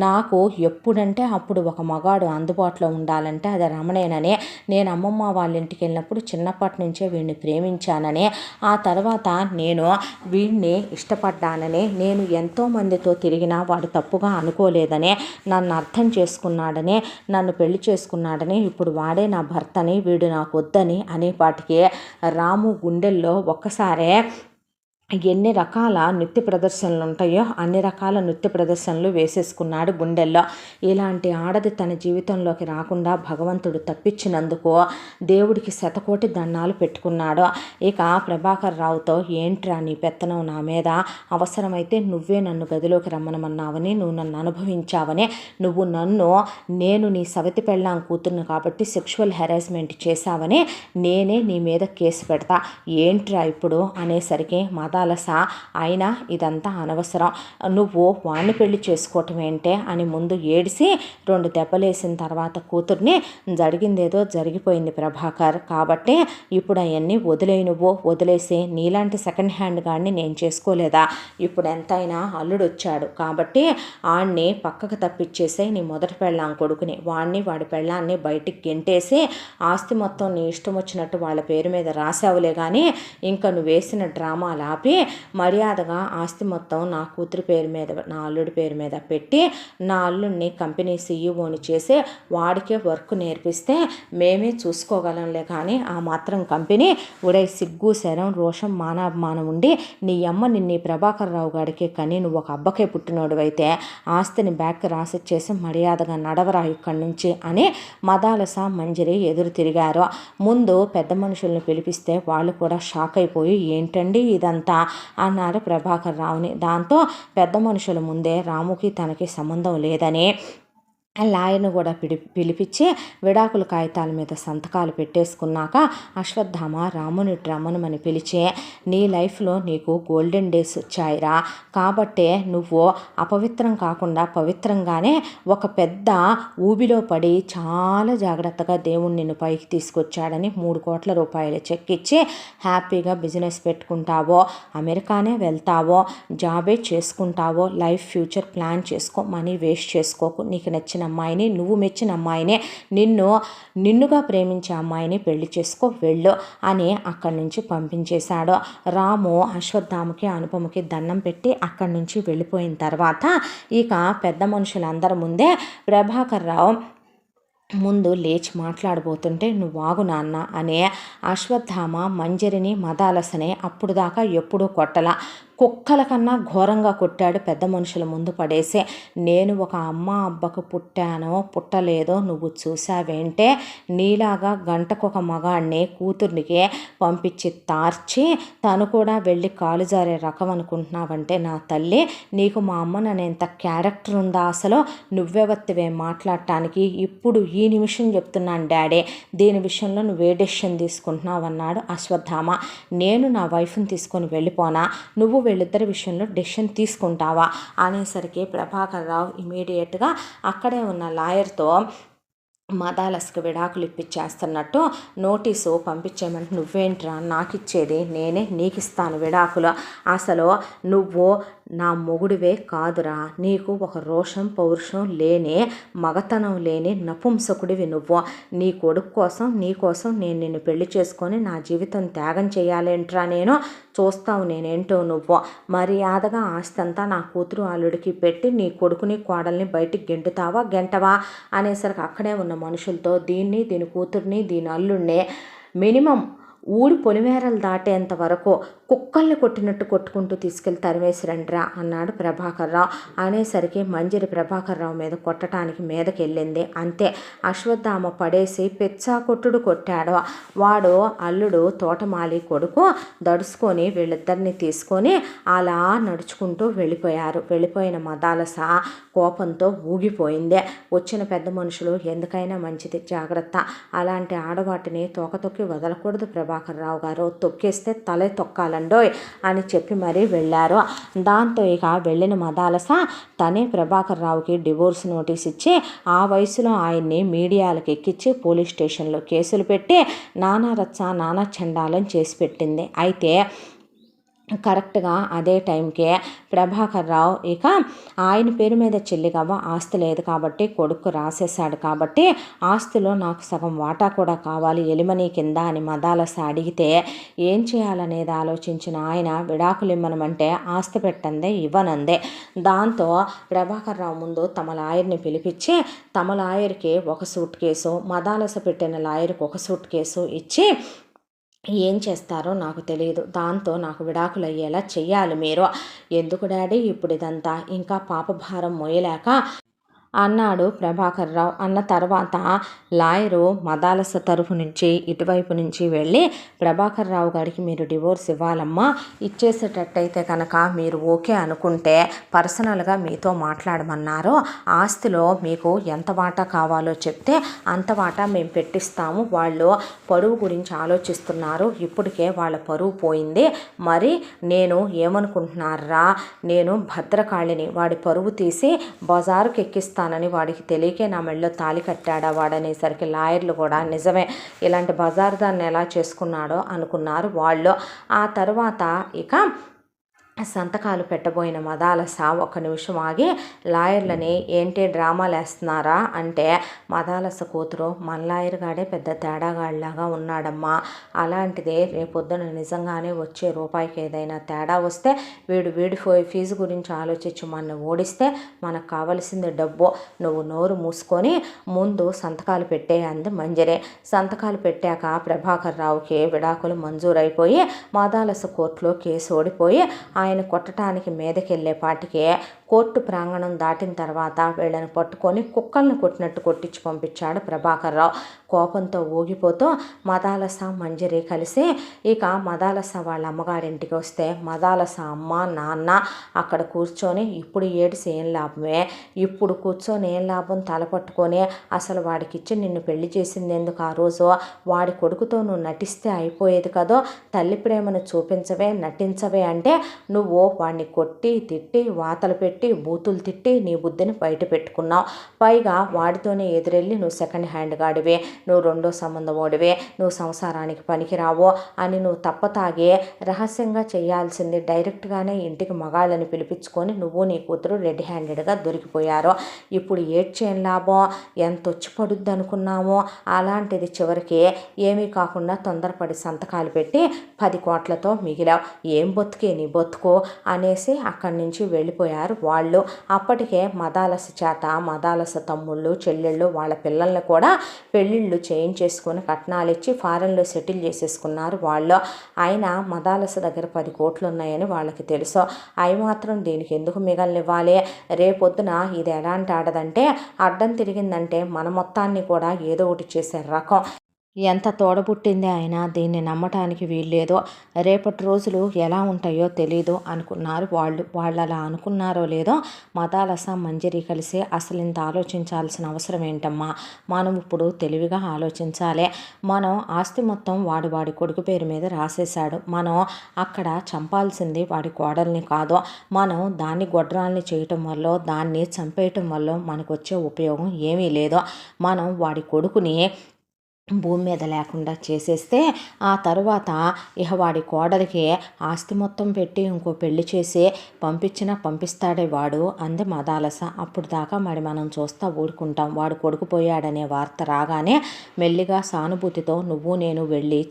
[SPEAKER 1] నాకు ఎప్పుడంటే అప్పుడు ఒక మగాడు అందుబాటులో ఉండాలంటే అది రమణేననే, నేను అమ్మమ్మ వాళ్ళ ఇంటికి వెళ్ళినప్పుడు చిన్నప్పటి నుంచే వీడిని ప్రేమించానని, ఆ తర్వాత నేను వీడిని ఇష్టపడ్డానని, నేను ఎంతోమందితో తిరిగినా వాడు తప్పుగా అనుకోలేదని, నన్ను అర్థం చేసుకున్నాడని, నన్ను పెళ్లి చేసుకున్నాడని, ఇప్పుడు వాడే నా భర్తని, వీడు నాకు వద్దని అనేపాటికి రాము గుండెల్లో ఒక్కసారే ఎన్ని రకాల నృత్య ప్రదర్శనలు ఉంటాయో అన్ని రకాల నృత్య ప్రదర్శనలు వేసేసుకున్నాడు గుండెల్లో. ఇలాంటి ఆడది తన జీవితంలోకి రాకుండా భగవంతుడు తప్పించినందుకు దేవుడికి శతకోటి దండాలు పెట్టుకున్నాడు. ఇక ప్రభాకర్ రావుతో ఏంట్రా నీ పెత్తనం నా మీద, అవసరమైతే నువ్వే నన్ను గదిలోకి రమ్మనమన్నావని, నువ్వు నన్ను అనుభవించావని, నేను నీ సవతి పెళ్ళాం కూతురును కాబట్టి సెక్షువల్ హెరాస్మెంట్ చేశావని నేనే నీ మీద కేసు పెడతా, ఏంట్రా ఇప్పుడు అనేసరికి అయినా ఇదంతా అనవసరం, నువ్వు వాణ్ణి పెళ్లి చేసుకోవటం ఏంటే అని ముందు ఏడిసి 2 దెబ్బలేసిన తర్వాత కూతుర్ని జరిగిందేదో జరిగిపోయింది ప్రభాకర్, కాబట్టి ఇప్పుడు అవన్నీ వదిలేసి నీలాంటి సెకండ్ హ్యాండ్ గాడిని నేను చేసుకోలేదా, ఇప్పుడు ఎంతైనా అల్లుడు వచ్చాడు కాబట్టి ఆడిని పక్కకు తప్పించేసే, నీ మొదటి పెళ్ళాం కొడుకుని వాడి పెళ్ళాన్ని బయటికి గెంటేసి ఆస్తి మొత్తం నీ ఇష్టం వచ్చినట్టు వాళ్ళ పేరు మీద రాసావులే కానీ ఇంకా నువ్వు వేసిన డ్రామాలు ఆపి మర్యాదగా ఆస్తి మొత్తం నా కూతురి పేరు మీద, నా అల్లుడి పేరు మీద పెట్టి నా అల్లుడిని కంపెనీ సీఈఓని చేసి వాడికే వర్క్ నేర్పిస్తే మేమే చూసుకోగలంలే కానీ ఆ మాత్రం కంపెనీ ఉడై సిగ్గు శరం రోషం మానవమానం ఉండి నీ అమ్మ నిన్ను ప్రభాకర్ రావు గాడికే కానీ నువ్వు ఒక అబ్బకే పుట్టినోడు అయితే ఆస్తిని బ్యాక్ రాసిచ్చేసి మర్యాదగా నడవరా ఇక్కడి నుంచి అని మదాలస మంజరి ఎదురు తిరిగారు. ముందు పెద్ద మనుషుల్ని పిలిపిస్తే వాళ్ళు కూడా షాక్ అయిపోయి ఏంటండి ఇదంతా అన్నారు ప్రభాకర్ రావుని. దాంతో పెద్ద మనుషుల ముందే రాముకి తనకి సంబంధం లేదని లాయర్ను కూడా పిలిపించి విడాకుల కాగితాల మీద సంతకాలు పెట్టేసుకున్నాక అశ్వత్థామ రాముని రమ్మనమని పిలిచి నీ లైఫ్లో నీకు గోల్డెన్ డేస్ వచ్చాయిరా, కాబట్టే నువ్వు అపవిత్రం కాకుండా పవిత్రంగానే ఒక పెద్ద ఊబిలో పడి చాలా జాగ్రత్తగా దేవుడు నిన్ను పైకి తీసుకొచ్చాడని 3 కోట్ల రూపాయలు చెక్ ఇచ్చి హ్యాపీగా బిజినెస్ పెట్టుకుంటావో, అమెరికానే వెళ్తావో, జాబే చేసుకుంటావో, లైఫ్ ఫ్యూచర్ ప్లాన్ చేసుకో, మనీ వేస్ట్ చేసుకోకు, నీకు నచ్చిన అమ్మాయిని, నువ్వు మెచ్చిన అమ్మాయినే, నిన్నుగా ప్రేమించే అమ్మాయిని పెళ్లి చేసుకో వెళ్ళు అని అక్కడి నుంచి పంపించేశాడు. రాము అశ్వత్థామకి అనుపమకి దండం పెట్టి అక్కడి నుంచి వెళ్ళిపోయిన తర్వాత ఇక పెద్ద మనుషులందరి ముందే ప్రభాకర్ రావు ముందు లేచి మాట్లాడబోతుంటే, నువ్వు ఆగు నాన్న అనే అశ్వత్థామ మంజరిని మదాలసని అప్పుడు దాకా ఎప్పుడూ కొట్టల, కుక్కల కన్నా ఘోరంగా కొట్టాడు. పెద్ద మనుషుల ముందు పడేసి, నేను ఒక అమ్మ అబ్బకు పుట్టానో పుట్టలేదో నువ్వు చూసావేంటే, నీలాగా గంటకొక మగాడిని కూతుర్నికి పంపించి తార్చి తను కూడా వెళ్ళి కాలు జారే రకం అనుకుంటున్నావంటే నా తల్లి, నీకు మా అమ్మ అనేంత క్యారెక్టర్ ఉందా అసలు? నువ్వెవత్తివే మాట్లాడటానికి? ఇప్పుడు ఈ నిమిషం చెప్తున్నాను డాడీ, దీని విషయంలో నువ్వే డెసిషన్ తీసుకుంటున్నావు అన్నాడు అశ్వత్థామ. నేను నా వైఫ్ని తీసుకొని వెళ్ళిపోనా, నువ్వు వీళ్ళిద్దరి విషయంలో డెసిషన్ తీసుకుంటావా అనేసరికి ప్రభాకర్ రావు ఇమీడియట్గా అక్కడే ఉన్న లాయర్తో మదాలస్కి విడాకులు ఇప్పించేస్తున్నట్టు నోటీసు పంపించేయమంటే, నువ్వేంట్రా నాకు ఇచ్చేది, నేనే నీకు ఇస్తాను విడాకులు, అసలు నువ్వు నా మొగుడివే కాదురా, నీకు ఒక రోషం పౌరుషం లేని మగతనం లేని నపుంసకుడివి నువ్వు, నీ కొడుకు కోసం నీకోసం నేను నిన్ను పెళ్లి చేసుకొని నా జీవితం త్యాగం చేయాలేంట్రా, నేను చూస్తావు నేనేంటో నువ్వు, మర్యాదగా ఆస్తంతా నా కూతురు అల్లుడికి పెట్టి నీ కొడుకుని కోడల్ని బయటికి గెంటవా అనేసరికి అక్కడే ఉన్న మనుషులతో, దీని కూతుర్ని దీని అల్లుడిని మినిమం ఊడి పొలిమేరలు దాటేంత వరకు కుక్కల్ని కొట్టినట్టు కొట్టుకుంటూ తీసుకెళ్ళి తరివేసిరండ్రా అన్నాడు ప్రభాకర్ రావు. అనేసరికి మంజరి ప్రభాకర్ రావు మీద కొట్టడానికి మీదకి వెళ్ళింది. అంతే, అశ్వత్థామ పడేసి పెచ్చా కొట్టుడు కొట్టాడు. వాడు అల్లుడు తోటమాలి కొడుకు దడుచుకొని వీళ్ళిద్దరిని తీసుకొని అలా నడుచుకుంటూ వెళ్ళిపోయారు. వెళ్ళిపోయిన మదాలస కోపంతో ఊగిపోయింది. వచ్చిన పెద్ద మనుషులు, ఎందుకైనా మంచిది జాగ్రత్త, అలాంటి ఆడవాటిని తోకతొక్కి వదలకూడదు ప్రభాకర్ రావు గారు, తొక్కేస్తే తలే తొక్కాలండోయ్ అని చెప్పి మరీ వెళ్ళారు. దాంతో ఇక వెళ్ళిన మదాలస తనే ప్రభాకర్ రావుకి డివోర్స్ నోటీస్ ఇచ్చి ఆ వయసులో ఆయన్ని మీడియాలకు ఎక్కించి పోలీస్ స్టేషన్లో కేసులు పెట్టి నానా రచ్చ నానా చండాలం చేసి పెట్టింది. అయితే కరెక్ట్గా అదే టైంకే ప్రభాకర్ రావు ఇక ఆయన పేరు మీద చెల్లిగవ్వ ఆస్తి లేదు కాబట్టి కొడుకు రాసేశాడు కాబట్టి ఆస్తిలో నాకు సగం వాటా కూడా కావాలి ఎలిమనీ కింద అని మదాలస అడిగితే ఏం చేయాలనేది ఆలోచించిన ఆయన విడాకులు ఇమ్మనమంటే ఆస్తి పెట్టందే ఇవ్వనందే. దాంతో ప్రభాకర్ రావు ముందు తమ లాయర్ని పిలిపించి తమ లాయర్కి ఒక సూట్ కేసు, మదాలస పెట్టిన లాయర్కి ఒక సూట్ కేసు ఇచ్చి ఏం చేస్తారో నాకు తెలియదు, దాంతో నాకు విడాకులు అయ్యేలా చెయ్యాలి మీరు. ఎందుకు డాడీ ఇప్పుడు ఇదంతా, ఇంకా పాపభారం మోయలేక అన్నాడు ప్రభాకర్ రావు. అన్న తర్వాత లాయరు మదాలస తరఫు నుంచి ఇటువైపు నుంచి వెళ్ళి, ప్రభాకర్ రావు గారికి మీరు డివోర్స్ ఇవ్వాలమ్మా, ఇచ్చేసేటట్టయితే కనుక మీరు ఓకే అనుకుంటే పర్సనల్గా మీతో మాట్లాడమన్నారు, ఆస్తిలో మీకు ఎంత వాటా కావాలో చెప్తే అంత వాటా మేము పెట్టిస్తాము, వాళ్ళు పరువు గురించి ఆలోచిస్తున్నారు, ఇప్పటికే వాళ్ళ పరువు పోయింది, మరి నేను ఏమనుకుంటున్నారా, నేను భద్రకాళిని, వాడి పరువు తీసి బజారుకి ఎక్కిస్తాను అని వాడికి తెలియకే నా మెళ్ళలో తాళి కట్టాడా వాడనేసరికి లాయర్లు కూడా నిజమే, ఇలాంటి బజారు దాన్ని ఎలా చేసుకున్నాడో అనుకున్నారు వాళ్ళు. ఆ తర్వాత ఇక సంతకాలు పెట్టబోయిన మదాలస ఒక నిమిషం ఆగి లాయర్లని, ఏంటి డ్రామాలు వేస్తున్నారా అంటే, మదాలస కూతురు మన లాయర్ గాడే పెద్ద తేడాగాడిలాగా ఉన్నాడమ్మా, అలాంటిదే రేపొద్దున నిజంగానే వచ్చే రూపాయికి ఏదైనా తేడా వస్తే వీడి ఫీజు గురించి ఆలోచించి మన ఓడిస్తే మనకు కావలసింది డబ్బు, నువ్వు నోరు మూసుకొని ముందు సంతకాలు పెట్టేయంది మంజరే. సంతకాలు పెట్టాక ప్రభాకర్ రావుకి విడాకులు మంజూరైపోయి మదాలస కోర్టులో కేసు ఓడిపోయి ఆయన కొట్టడానికి మీదకెళ్ళేపాటికే కోర్టు ప్రాంగణం దాటిన తర్వాత వీళ్ళని పట్టుకొని కుక్కల్ని కొట్టినట్టు కొట్టించి పంపించాడు ప్రభాకర్ రావు. కోపంతో ఊగిపోతూ మదాలస మంజరి కలిసి ఇక మదాలస వాళ్ళ అమ్మగారింటికి వస్తే మదాలస అమ్మ నాన్న అక్కడ కూర్చొని, ఇప్పుడు ఏడిసి ఏం లాభమే, ఇప్పుడు కూర్చొని ఏం లాభం, తలపట్టుకొని అసలు వాడికి ఇచ్చి నిన్ను పెళ్లి చేసింది ఎందుకు, ఆ రోజు వాడి కొడుకుతో నువ్వు నటిస్తే అయిపోయేది కదో, తల్లి ప్రేమను చూపించవే నటించవే అంటే నువ్వు వాడిని కొట్టి తిట్టి వాతలు పెట్టి పెట్టి బూతులు తిట్టి నీ బుద్ధిని బయట పెట్టుకున్నావు. పైగా వాడితోనే ఎదురెళ్ళి నువ్వు సెకండ్ హ్యాండ్ గాడివే, నువ్వు రెండో సంబంధం ఓడివే, నువ్వు సంసారానికి పనికిరావో అని నువ్వు తప్పతాగే రహస్యంగా చేయాల్సింది డైరెక్ట్గానే ఇంటికి మగాళ్ళని పిలిపించుకొని నువ్వు నీ కూతురు రెడ్ హ్యాండెడ్గా దొరికిపోయారు. ఇప్పుడు ఏడ్చేం లాభం? ఎంత వచ్చి పడుద్ది అనుకున్నామో అలాంటిది చివరికి ఏమీ కాకుండా తొందరపడి సంతకాలు పెట్టి 10 కోట్లతో మిగిలావు. ఏం బతుకే నీ బతుకు అనేసి అక్కడి నుంచి వెళ్ళిపోయారు వాళ్ళు. అప్పటికే మదాలస చేత మదాలస తమ్ముళ్ళు చెల్లెళ్ళు వాళ్ళ పిల్లల్ని కూడా పెళ్ళిళ్ళు చేయించేసుకొని కట్నాలు ఇచ్చి ఫారెన్లో సెటిల్ చేసేసుకున్నారు వాళ్ళు. అయినా మదాలస దగ్గర 10 కోట్లు ఉన్నాయని వాళ్ళకి తెలుసు. అవి మాత్రం దీనికి ఎందుకు మిగలనివ్వాలి? రేపొద్దున ఇది ఎలాంటి ఆడదంటే అడ్డం తిరిగిందంటే మన మొత్తాన్ని కూడా ఏదో ఒకటి చేసే రకం. ఎంత తోడబుట్టిందే అయినా దీన్ని నమ్మటానికి వీల్లేదో. రేపటి రోజులు ఎలా ఉంటాయో తెలీదు అనుకున్నారు వాళ్ళు. వాళ్ళు అలా అనుకున్నారో లేదో మదాలస మంజరి కలిసి అసలు ఇంత ఆలోచించాల్సిన అవసరం ఏంటమ్మా? మనం ఇప్పుడు తెలివిగా ఆలోచించాలి. మనం ఆస్తి మొత్తం వాడి కొడుకు పేరు మీద రాసేశాడు. మనం అక్కడ చంపాల్సింది వాడి కోడల్ని కాదు. మనం దాన్ని గొడ్రాల్ని చేయటం వల్ల దాన్ని చంపేయటం వల్ల మనకు వచ్చే ఉపయోగం ఏమీ లేదు. మనం వాడి కొడుకుని భూమి మీద లేకుండా చేసేస్తే ఆ తరువాత ఇహ వాడి కోడలికి ఆస్తి మొత్తం పెట్టి ఇంకో పెళ్లి చేసి పంపిస్తాడే వాడు అంది మదాలస. అప్పుడు దాకా మరి మనం చూస్తా ఊరుకుంటాం. వాడు కొడుకు పోయాడనే వార్త రాగానే మెల్లిగా సానుభూతితో నువ్వు నేను వెళ్ళి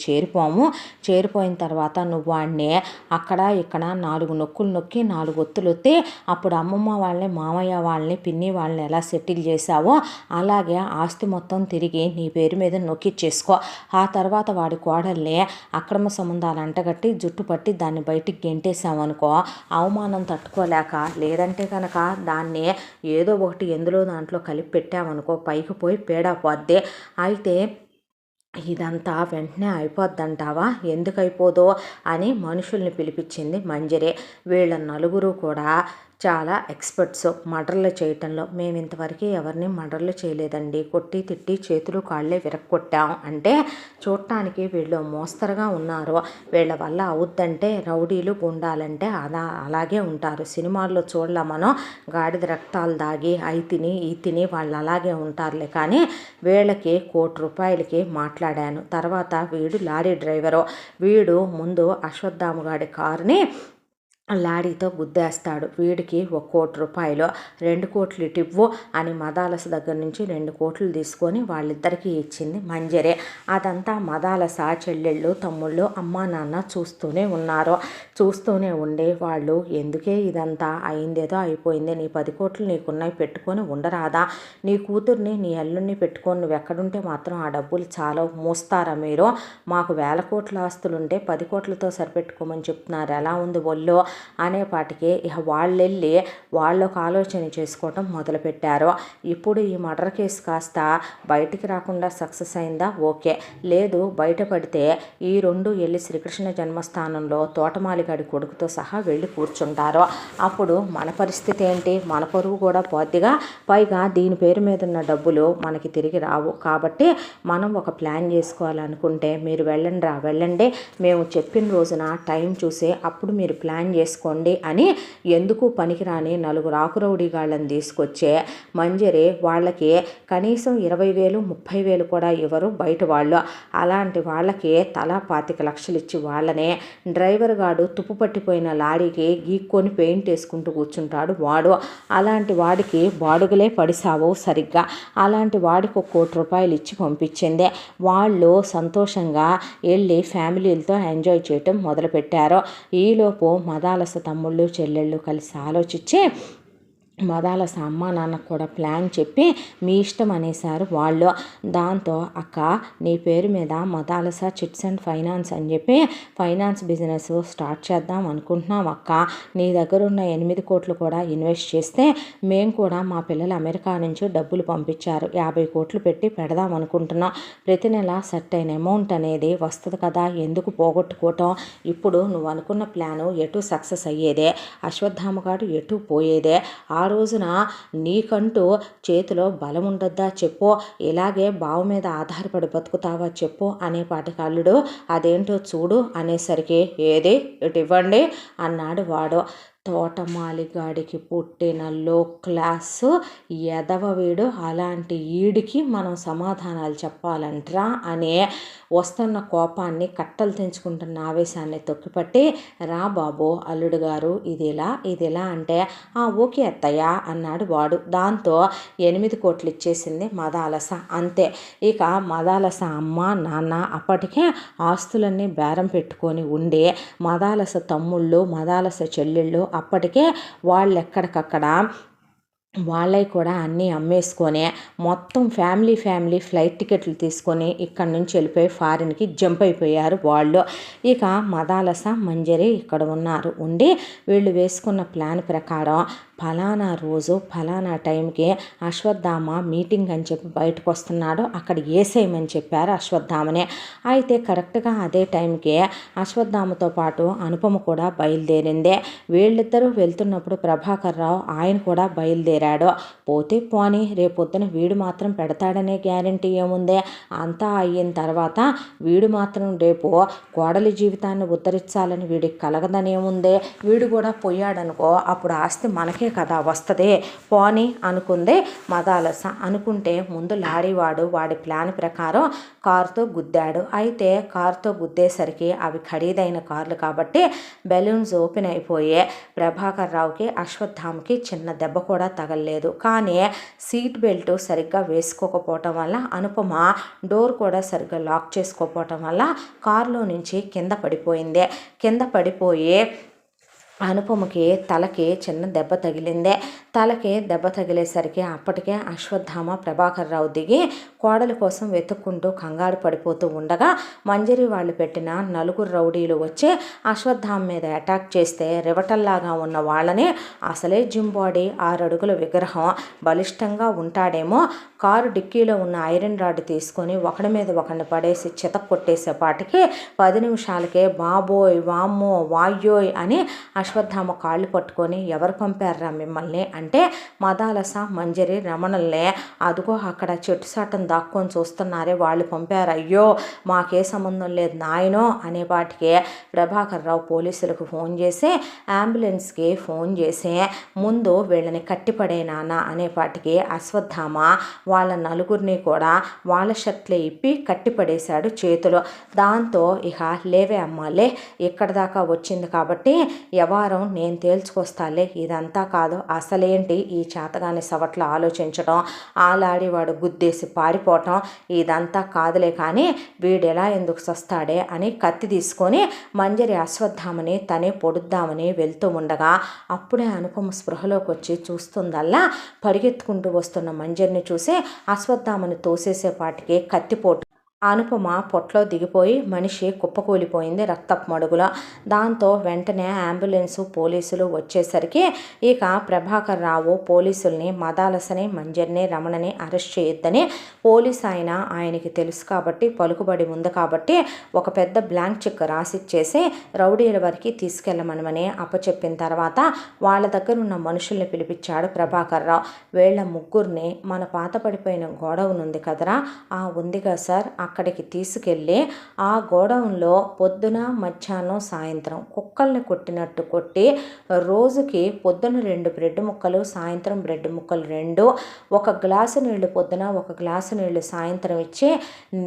[SPEAKER 1] చేరిపోయిన తర్వాత నువ్వు వాడిని అక్కడ ఇక్కడ 4 నొక్కులు నొక్కి 4 ఒత్తులు ఒత్తి అప్పుడు అమ్మమ్మ వాళ్ళని మామయ్య వాళ్ళని పిన్ని వాళ్ళని ఎలా సెటిల్ చేశావో అలాగే ఆస్తి మొత్తం తిరిగి నీ పేరు మీద నొక్కిచ్చేసుకో. ఆ తర్వాత వాడి కోడల్ని అక్రమ సంబంధాలు అంటగట్టి జుట్టు పట్టి దాన్ని బయటికి గెంటేసామనుకో అవమానం తట్టుకోలేక, లేదంటే కనుక దాన్ని ఏదో ఒకటి ఎందులో దాంట్లో కలిపి పెట్టామనుకో పైకి పోయి పేడా పోద్ది. అయితే ఇదంతా వెంటనే అయిపోద్దంటావా? ఎందుకు అయిపోదో అని మనుషుల్ని పిలిపించింది మంజరి. వీళ్ళ నలుగురు కూడా చాలా ఎక్స్పర్ట్స్ మర్డర్లు చేయటంలో. మేము ఇంతవరకు ఎవరిని మర్డర్లు చేయలేదండి, కొట్టి తిట్టి చేతులు కాళ్ళే విరక్కొట్టాం అంటే చూడటానికి వీళ్ళు మోస్తరుగా ఉన్నారు. వీళ్ళ వల్ల అవుద్దంటే రౌడీలు గుండాలంటే అలాగే ఉంటారు. సినిమాల్లో చూడలే మనం గాడిద రక్తాలు దాగి అయి తిని ఈ తిని వాళ్ళు అలాగే ఉంటారులే. కానీ వీళ్ళకి ₹1,00,00,000కి మాట్లాడాను. తర్వాత వీడు లారీ డ్రైవరు. వీడు ముందు అశ్వత్థామగాడి కారుని లారీతో గుద్దేస్తాడు. వీడికి ₹1,00,00,000 2 కోట్లు ఇటివ్వు అని మదాలస దగ్గర నుంచి 2 కోట్లు తీసుకొని వాళ్ళిద్దరికీ ఇచ్చింది మంజరే. అదంతా మదాలస చెల్లెళ్ళు తమ్ముళ్ళు అమ్మా నాన్న చూస్తూనే ఉన్నారు. చూస్తూనే ఉండి వాళ్ళు ఎందుకే ఇదంతా అయిందేదో అయిపోయింది, నీ 10 కోట్లు నీకున్నాయి పెట్టుకొని ఉండరాదా? నీ కూతుర్ని నీ అల్లుడిని పెట్టుకొని నువ్వు ఎక్కడుంటే మాత్రం ఆ డబ్బులు చాలా మోస్తారా మీరు? మాకు 1,000 కోట్ల ఆస్తులుంటే 10 కోట్లతో సరిపెట్టుకోమని చెప్తున్నారు, ఎలా ఉంది ఒళ్ళు అనేపాటికి ఇక వాళ్ళెళ్ళి వాళ్ళొక ఆలోచన చేసుకోవటం మొదలుపెట్టారు. ఇప్పుడు ఈ మర్డర్ కేసు కాస్త బయటికి రాకుండా సక్సెస్ అయిందా? ఓకే. లేదు బయటపడితే ఈ 2 వెళ్ళి శ్రీకృష్ణ జన్మస్థానంలో తోటమాలిగాడి కొడుకుతో సహా వెళ్ళి కూర్చుంటారు. అప్పుడు మన పరిస్థితి ఏంటి? మన పరువు కూడా పోద్దిగా. పైగా దీని పేరు మీద ఉన్న డబ్బులు మనకి తిరిగి రావు. కాబట్టి మనం ఒక ప్లాన్ చేసుకోవాలనుకుంటే మీరు వెళ్ళండి, మేము చెప్పిన రోజున టైం చూసి అప్పుడు మీరు ప్లాన్ చేసుకోండి అని ఎందుకు పనికిరాని 4 ఆకురౌడీగాళ్ళని తీసుకొచ్చే మంజరి వాళ్ళకి కనీసం 20,000 30,000 కూడా ఇవ్వరు బయట వాళ్ళు. అలాంటి వాళ్ళకి తలా 25 లక్షలు ఇచ్చి వాళ్ళనే డ్రైవర్ గాడు తుప్పు పట్టిపోయిన లారీకి గీక్కొని పెయింట్ వేసుకుంటూ కూర్చుంటాడు వాడు. అలాంటి వాడికి బాడుగలే పడిసావు సరిగ్గా. అలాంటి వాడికి ₹1,00,00,000 ఇచ్చి పంపించింది. వాళ్ళు సంతోషంగా వెళ్ళి ఫ్యామిలీలతో ఎంజాయ్ చేయటం మొదలుపెట్టారు. ఈలోపు మదాలస తమ్ముళ్ళు చెల్లెళ్ళు కలిసి ఆలోచించి మదాలస అమ్మ నాన్నకు కూడా ప్లాన్ చెప్పి మీ ఇష్టం అనేసారు వాళ్ళు. దాంతో అక్క నీ పేరు మీద మదాలస చిట్స్ అండ్ ఫైనాన్స్ అని చెప్పి ఫైనాన్స్ బిజినెస్ స్టార్ట్ చేద్దాం అనుకుంటున్నాం అక్క. నీ దగ్గర ఉన్న 8 కోట్లు కూడా ఇన్వెస్ట్ చేస్తే మేము కూడా మా పిల్లలు అమెరికా నుంచి డబ్బులు పంపించారు, 50 కోట్లు పెట్టి పెడదాం అనుకుంటున్నాం. ప్రతి నెల సర్టైన్ అమౌంట్ అనేది వస్తుంది కదా, ఎందుకు పోగొట్టుకోవటం? ఇప్పుడు నువ్వు అనుకున్న ప్లాను ఎటు సక్సెస్ అయ్యేదే, అశ్వత్థామగాడు ఎటు పోయేదే. ఆ రోజున నీకంటూ చేతిలో బలం ఉండొద్దా చెప్పు, ఇలాగే బావ మీద ఆధారపడి బతుకుతావా చెప్పు అనేపాటికి అల్లుడు అదేంటో చూడు అనేసరికి ఏది ఇటు ఇవ్వండి అన్నాడు వాడు.
[SPEAKER 2] తోటమాలిగాడికి పుట్టిన లో క్లాసు ఎదవ వీడు, అలాంటి ఈడికి మనం సమాధానాలు చెప్పాలంట్రా అనే వస్తున్న కోపాన్ని కట్టలు తెంచుకుంటున్న ఆవేశాన్ని తొక్కిపట్టి, రా బాబు అల్లుడు గారు ఇదిలా అంటే ఓకే అత్తయ్య అన్నాడు వాడు. దాంతో 8 కోట్లు ఇచ్చేసింది మదాలస. అంతే. ఇక మదాలస అమ్మ నాన్న అప్పటికే ఆస్తులన్నీ బేరం పెట్టుకొని ఉండి, మదాలస తమ్ముళ్ళు మదాలస చెల్లెళ్ళు అప్పటికే వాళ్ళెక్కడికక్కడ వాళ్ళవి కూడా అన్నీ అమ్మేసుకొని మొత్తం ఫ్యామిలీ ఫ్లైట్ టికెట్లు తీసుకొని ఇక్కడి నుంచి వెళ్ళిపోయి ఫారిన్కి జంప్ అయిపోయారు వాళ్ళు. ఇక మదాలస మంజరి ఇక్కడ ఉండి వీళ్ళు వేసుకున్న ప్లాన్ ప్రకారం ఫలానా రోజు ఫలానా టైంకి అశ్వత్థామ మీటింగ్ అని చెప్పి బయటకు వస్తున్నాడు, అక్కడ వేసేయమని చెప్పారు అశ్వత్థామనే. అయితే కరెక్ట్గా అదే టైంకి అశ్వత్థామతో పాటు అనుపమ కూడా బయలుదేరిందే. వీళ్ళిద్దరూ వెళ్తున్నప్పుడు ప్రభాకర్ రావు ఆయన కూడా బయలుదేరాడు. పోతే పోని, రేపొద్దున వీడు మాత్రం పెడతాడనే గ్యారంటీ ఏముందే? అంతా అయిన తర్వాత వీడు మాత్రం రేపు కోడలి జీవితాన్ని ఉద్ధరించాలని వీడికి కలగదనేముందే? వీడు కూడా పోయాడనుకో అప్పుడు ఆస్తి మనకే కదా వస్తుంది, పోని అనుకుందే మదాలస. అనుకుంటే ముందు లాడీవాడు వాడి ప్లాన్ ప్రకారం కారుతో గుద్దాడు. అయితే కారుతో గుద్దేసరికి అవి ఖరీదైన కార్లు కాబట్టి బెలూన్స్ ఓపెన్ అయిపోయి ప్రభాకర్ రావుకి అశ్వత్థామకి చిన్న దెబ్బ కూడా తగలలేదు. కానీ సీట్ బెల్ట్ సరిగ్గా వేసుకోకపోవటం వల్ల, అనుపమ డోర్ కూడా సరిగ్గా లాక్ చేసుకోకపోవటం వల్ల కారులో నుంచి కింద పడిపోయింది. కింద పడిపోయి అనుపమకి తలకి చిన్న దెబ్బ తగిలిందే. తలకి దెబ్బ తగిలేసరికి అప్పటికే అశ్వత్థామ ప్రభాకర్ రావు దిగి కోడలి కోసం వెతుక్కుంటూ కంగారు పడిపోతూ ఉండగా మంజరి వాళ్ళు పెట్టిన 4 రౌడీలు వచ్చి అశ్వత్థామ మీద అటాక్ చేస్తే రివటల్లాగా ఉన్న వాళ్ళని, అసలే జిమ్ బాడీ 6 అడుగుల విగ్రహం, బలిష్టంగా ఉంటాడేమో, కారు డిక్కీలో ఉన్న ఐరన్ రాడ్ తీసుకొని ఒకడి మీద ఒకడిని పడేసి చితక్ కొట్టేసేపాటికి 10 నిమిషాలకే బాబోయ్ వామ్మో వాయ్యోయ్ అని అశ్వత్థామ కాళ్ళు పట్టుకొని, ఎవరు పంపారా మిమ్మల్ని అంటే, మదాలస మంజరి రమణల్నే, అదుగో అక్కడ చెట్టు సాటం దాక్కొని చూస్తున్నారే వాళ్ళు పంపారు, అయ్యో మాకే సంబంధం లేదు నాయనో అనేపాటికి ప్రభాకర్ రావు పోలీసులకు ఫోన్ చేసి అంబులెన్స్కి ఫోన్ చేసి ముందు వీళ్ళని కట్టిపడే నాన్న అనేపాటికి అశ్వత్థామ వాళ్ళ 4 కూడా వాళ్ళ షర్ట్లే ఇప్పి కట్టిపడేశాడు చేతులు. దాంతో ఇక లేవే అమ్మాలే, ఇక్కడ దాకా వచ్చింది కాబట్టి వ్యవహారం నేను తేల్చుకొస్తాలే, ఇదంతా కాదు అసలేంటి ఈ చేతగాని సవట్లు ఆలోచించడం, ఆలాడివాడు గుద్దేసి పారిపోవటం, ఇదంతా కాదులే కానీ వీడెలా ఎందుకు సస్తాడే అని కత్తి తీసుకొని మంజరి అశ్వత్థామని తనే పొడుద్దామని వెళ్తూ ఉండగా అప్పుడే అనుపమ స్పృహలోకి వచ్చి చూస్తుందల్లా పరిగెత్తుకుంటూ వస్తున్న మంజరిని చూసి అశ్వత్థామని తోసేసేపాటికి కత్తిపోటు అనుపమ పొట్లో దిగిపోయి మనిషి కుప్పకూలిపోయింది రక్తపు మడుగులో. దాంతో వెంటనే అంబులెన్సు పోలీసులు వచ్చేసరికి ఇక ప్రభాకర్ రావు పోలీసుల్ని మదాలసని మంజరిని రమణని అరెస్ట్ చేయొద్దని, పోలీస్ ఆయనకి తెలుసు కాబట్టి పలుకుబడి ఉంది కాబట్టి ఒక పెద్ద బ్లాంక్ చెక్ రాసిచ్చేసి రౌడీల వరకు తీసుకెళ్ళమనమని అప్పచెప్పిన తర్వాత వాళ్ళ దగ్గర ఉన్న మనుషుల్ని పిలిపించాడు ప్రభాకర్ రావు. వీళ్ళ 3 మన పాత పడిపోయిన గోడౌన్ ఉంది కదరా, ఉందిగా సార్, అక్కడికి తీసుకెళ్ళి ఆ గోడౌన్లో పొద్దున మధ్యాహ్నం సాయంత్రం కుక్కల్ని కొట్టినట్టు కొట్టి రోజుకి పొద్దున 2 బ్రెడ్ ముక్కలు సాయంత్రం బ్రెడ్ ముక్కలు 2, 1 గ్లాసు నీళ్లు పొద్దున 1 గ్లాసు నీళ్లు సాయంత్రం ఇచ్చి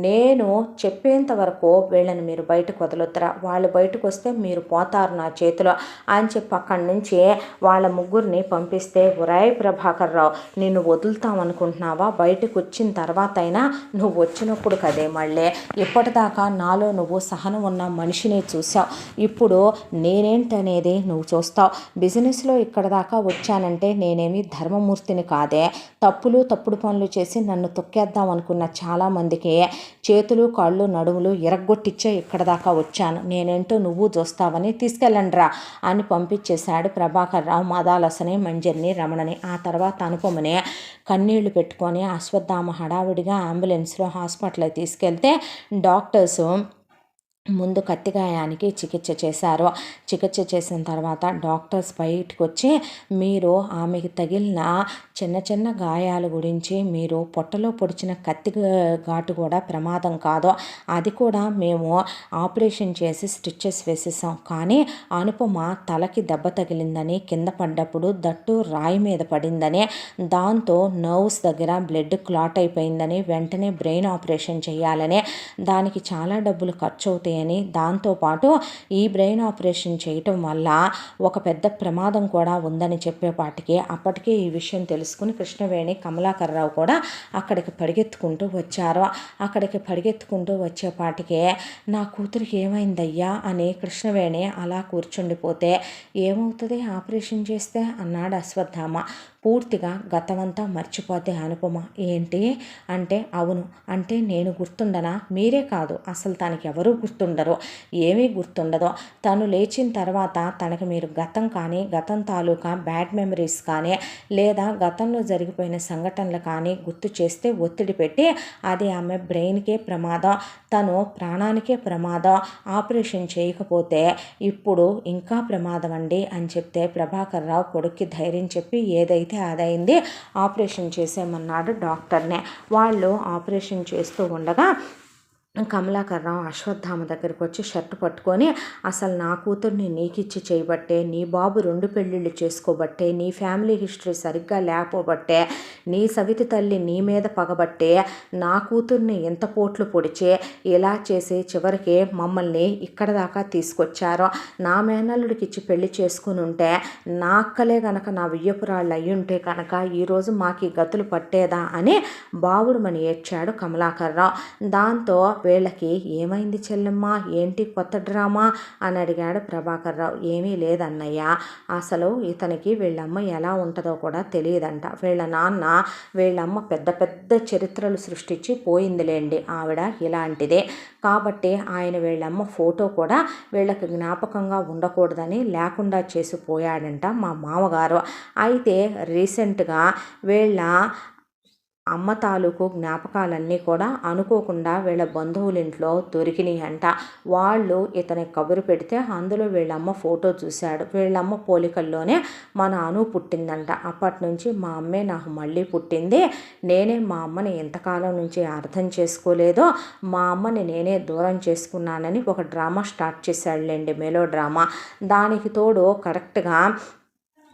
[SPEAKER 2] నేను చెప్పేంత వరకు వీళ్ళని మీరు బయటకు వదలొద్దురా, వాళ్ళు బయటకు వస్తే మీరు పోతారు నా చేతిలో అని చెప్పి అక్కడి నుంచి వాళ్ళ 3 పంపిస్తే, ఒరాయ్ ప్రభాకర్ రావు నిన్ను వదులుతామనుకుంటున్నావా, బయటకు వచ్చిన తర్వాత అయినా నువ్వు వచ్చినప్పుడు కదే మళ్ళీ ఇప్పటిదాకా నాలో నువ్వు సహనం ఉన్న మనిషిని చూసావు, ఇప్పుడు నేనేంటనేది నువ్వు చూస్తావు. బిజినెస్లో ఇక్కడ దాకా వచ్చానంటే నేనేమి ధర్మమూర్తిని కాదే, తప్పుడు పనులు చేసి నన్ను తొక్కేద్దాం అనుకున్న చాలామందికి చేతులు కాళ్ళు నడుములు ఇరగ్గొట్టిచ్చే ఇక్కడ దాకా వచ్చాను, నేనేంటో నువ్వు చూస్తావని తీసుకెళ్ళండిరా అని పంపించేశాడు ప్రభాకర్ రావు మదాలసని మంజరిని రమణని. ఆ తర్వాత అనుపమని కన్నీళ్లు పెట్టుకొని అశ్వత్థామ హడావిడిగా అంబులెన్స్లో హాస్పిటల్కి తీసుకెళ్తే డాక్టర్సు ముందు కత్తిగాయానికి చికిత్స చేశారు. చికిత్స చేసిన తర్వాత డాక్టర్స్ బయటకు వచ్చి మీరు ఆమెకి తగిలిన చిన్న చిన్న గాయాల గురించి మీరు పొట్టలో పొడిచిన కత్తి ఘాటు కూడా ప్రమాదం కాదు, అది కూడా మేము ఆపరేషన్ చేసి స్టిచ్చెస్ వేసేసాం. కానీ అనుపమ తలకి దెబ్బ తగిలిందని కింద పడ్డప్పుడు దట్టు రాయి మీద పడిందని, దాంతో నర్వ్స్ దగ్గర బ్లడ్ క్లాట్ అయిపోయిందని వెంటనే బ్రెయిన్ ఆపరేషన్ చేయాలని, దానికి చాలా డబ్బులు ఖర్చు అవుతాయి అని, దాంతోపాటు ఈ బ్రెయిన్ ఆపరేషన్ చేయటం వల్ల ఒక పెద్ద ప్రమాదం కూడా ఉందని చెప్పేపాటికి అప్పటికే ఈ విషయం తెలుసుకుని కృష్ణవేణి కమలాకర్రావు కూడా అక్కడికి పరిగెత్తుకుంటూ వచ్చారు. అక్కడికి పరిగెత్తుకుంటూ వచ్చేపాటికే నా కూతురికి ఏమైందయ్యా అని కృష్ణవేణి అలా కూర్చుండిపోతే, ఏమవుతుంది ఆపరేషన్ చేస్తే అన్నాడు అశ్వత్థామ. పూర్తిగా గతమంతా మర్చిపోతే అనుపమ. ఏంటి అంటే, అవును అంటే నేను గుర్తుండనా? మీరే కాదు అసలు తనకి ఎవరూ గుర్తుండరు, ఏమీ గుర్తుండదు. తను లేచిన తర్వాత తనకి మీరు గతం కానీ, గతం తాలూకా బ్యాడ్ మెమరీస్ కానీ, లేదా గతంలో జరిగిపోయిన సంఘటనలు కానీ గుర్తు చేస్తే ఒత్తిడి పెట్టి అది ఆమె బ్రెయిన్కే ప్రమాదం, తను ప్రాణానికే ప్రమాదం, ఆపరేషన్ చేయకపోతే ఇప్పుడు ఇంకా ప్రమాదం అండి అని చెప్తే ప్రభాకర్ రావు కొడుక్కి ధైర్యం చెప్పి ఏదైతే అదైంది ఆపరేషన్ చేసేయమన్నాడు డాక్టర్నే. వాళ్ళు ఆపరేషన్ చేస్తూ ఉండగా కమలాకర్రావు అశ్వత్థామ దగ్గరికి వచ్చి షర్టు పట్టుకొని, అసలు నా కూతుర్ని నీకిచ్చి చేయబట్టే, నీ బాబు 2 పెళ్ళిళ్ళు చేసుకోబట్టే, నీ ఫ్యామిలీ హిస్టరీ సరిగ్గా లేకపోబట్టే, నీ సవితి తల్లి నీ మీద పగబట్టే నా కూతుర్ని ఎంత పోట్లు పొడిచే ఇలా చేసి చివరికి మమ్మల్ని ఇక్కడ దాకా తీసుకొచ్చారో, నా మేనల్లుడికి ఇచ్చి పెళ్లి చేసుకుని ఉంటే నా అక్కలే గనక నా వియ్యపురాళ్ళు అయ్యుంటే కనుక ఈరోజు మాకు గతులు పట్టేదా అని బావుడుమని ఏడ్చాడు కమలాకర్రావు. దాంతో వీళ్ళకి ఏమైంది చెల్లెమ్మ, ఏంటి కొత్త డ్రామా అని అడిగాడు ప్రభాకర్ రావు. ఏమీ లేదన్నయ్య, అసలు ఇతనికి వీళ్ళమ్మ ఎలా ఉంటుందో కూడా తెలియదంట. వీళ్ళ నాన్న వీళ్ళమ్మ పెద్ద పెద్ద చరిత్రలు సృష్టించి పోయిందిలేండి, ఆవిడ ఇలాంటిదే కాబట్టి ఆయన వీళ్ళమ్మ ఫోటో కూడా వీళ్ళకి జ్ఞాపకంగా ఉండకూడదని లేకుండా చేసిపోయాడంట మా మామగారు. అయితే రీసెంట్గా వీళ్ళ అమ్మ తాలూకు జ్ఞాపకాలన్నీ కూడా అనుకోకుండా వీళ్ళ బంధువుల ఇంట్లో దొరికినాయి అంట. వాళ్ళు ఇతనికి కబురు పెడితే అందులో వీళ్ళమ్మ ఫోటో చూశాడు. వీళ్ళమ్మ పోలికల్లోనే మన అను పుట్టిందంట. అప్పటి నుంచి మా అమ్మే నాకు మళ్ళీ పుట్టింది, నేనే మా అమ్మని ఎంతకాలం నుంచి అర్థం చేసుకోలేదో మా అమ్మని నేనే దూరం చేసుకున్నానని ఒక డ్రామా స్టార్ట్ చేశాడులేండి, మెలో డ్రామా. దానికి తోడు కరెక్ట్గా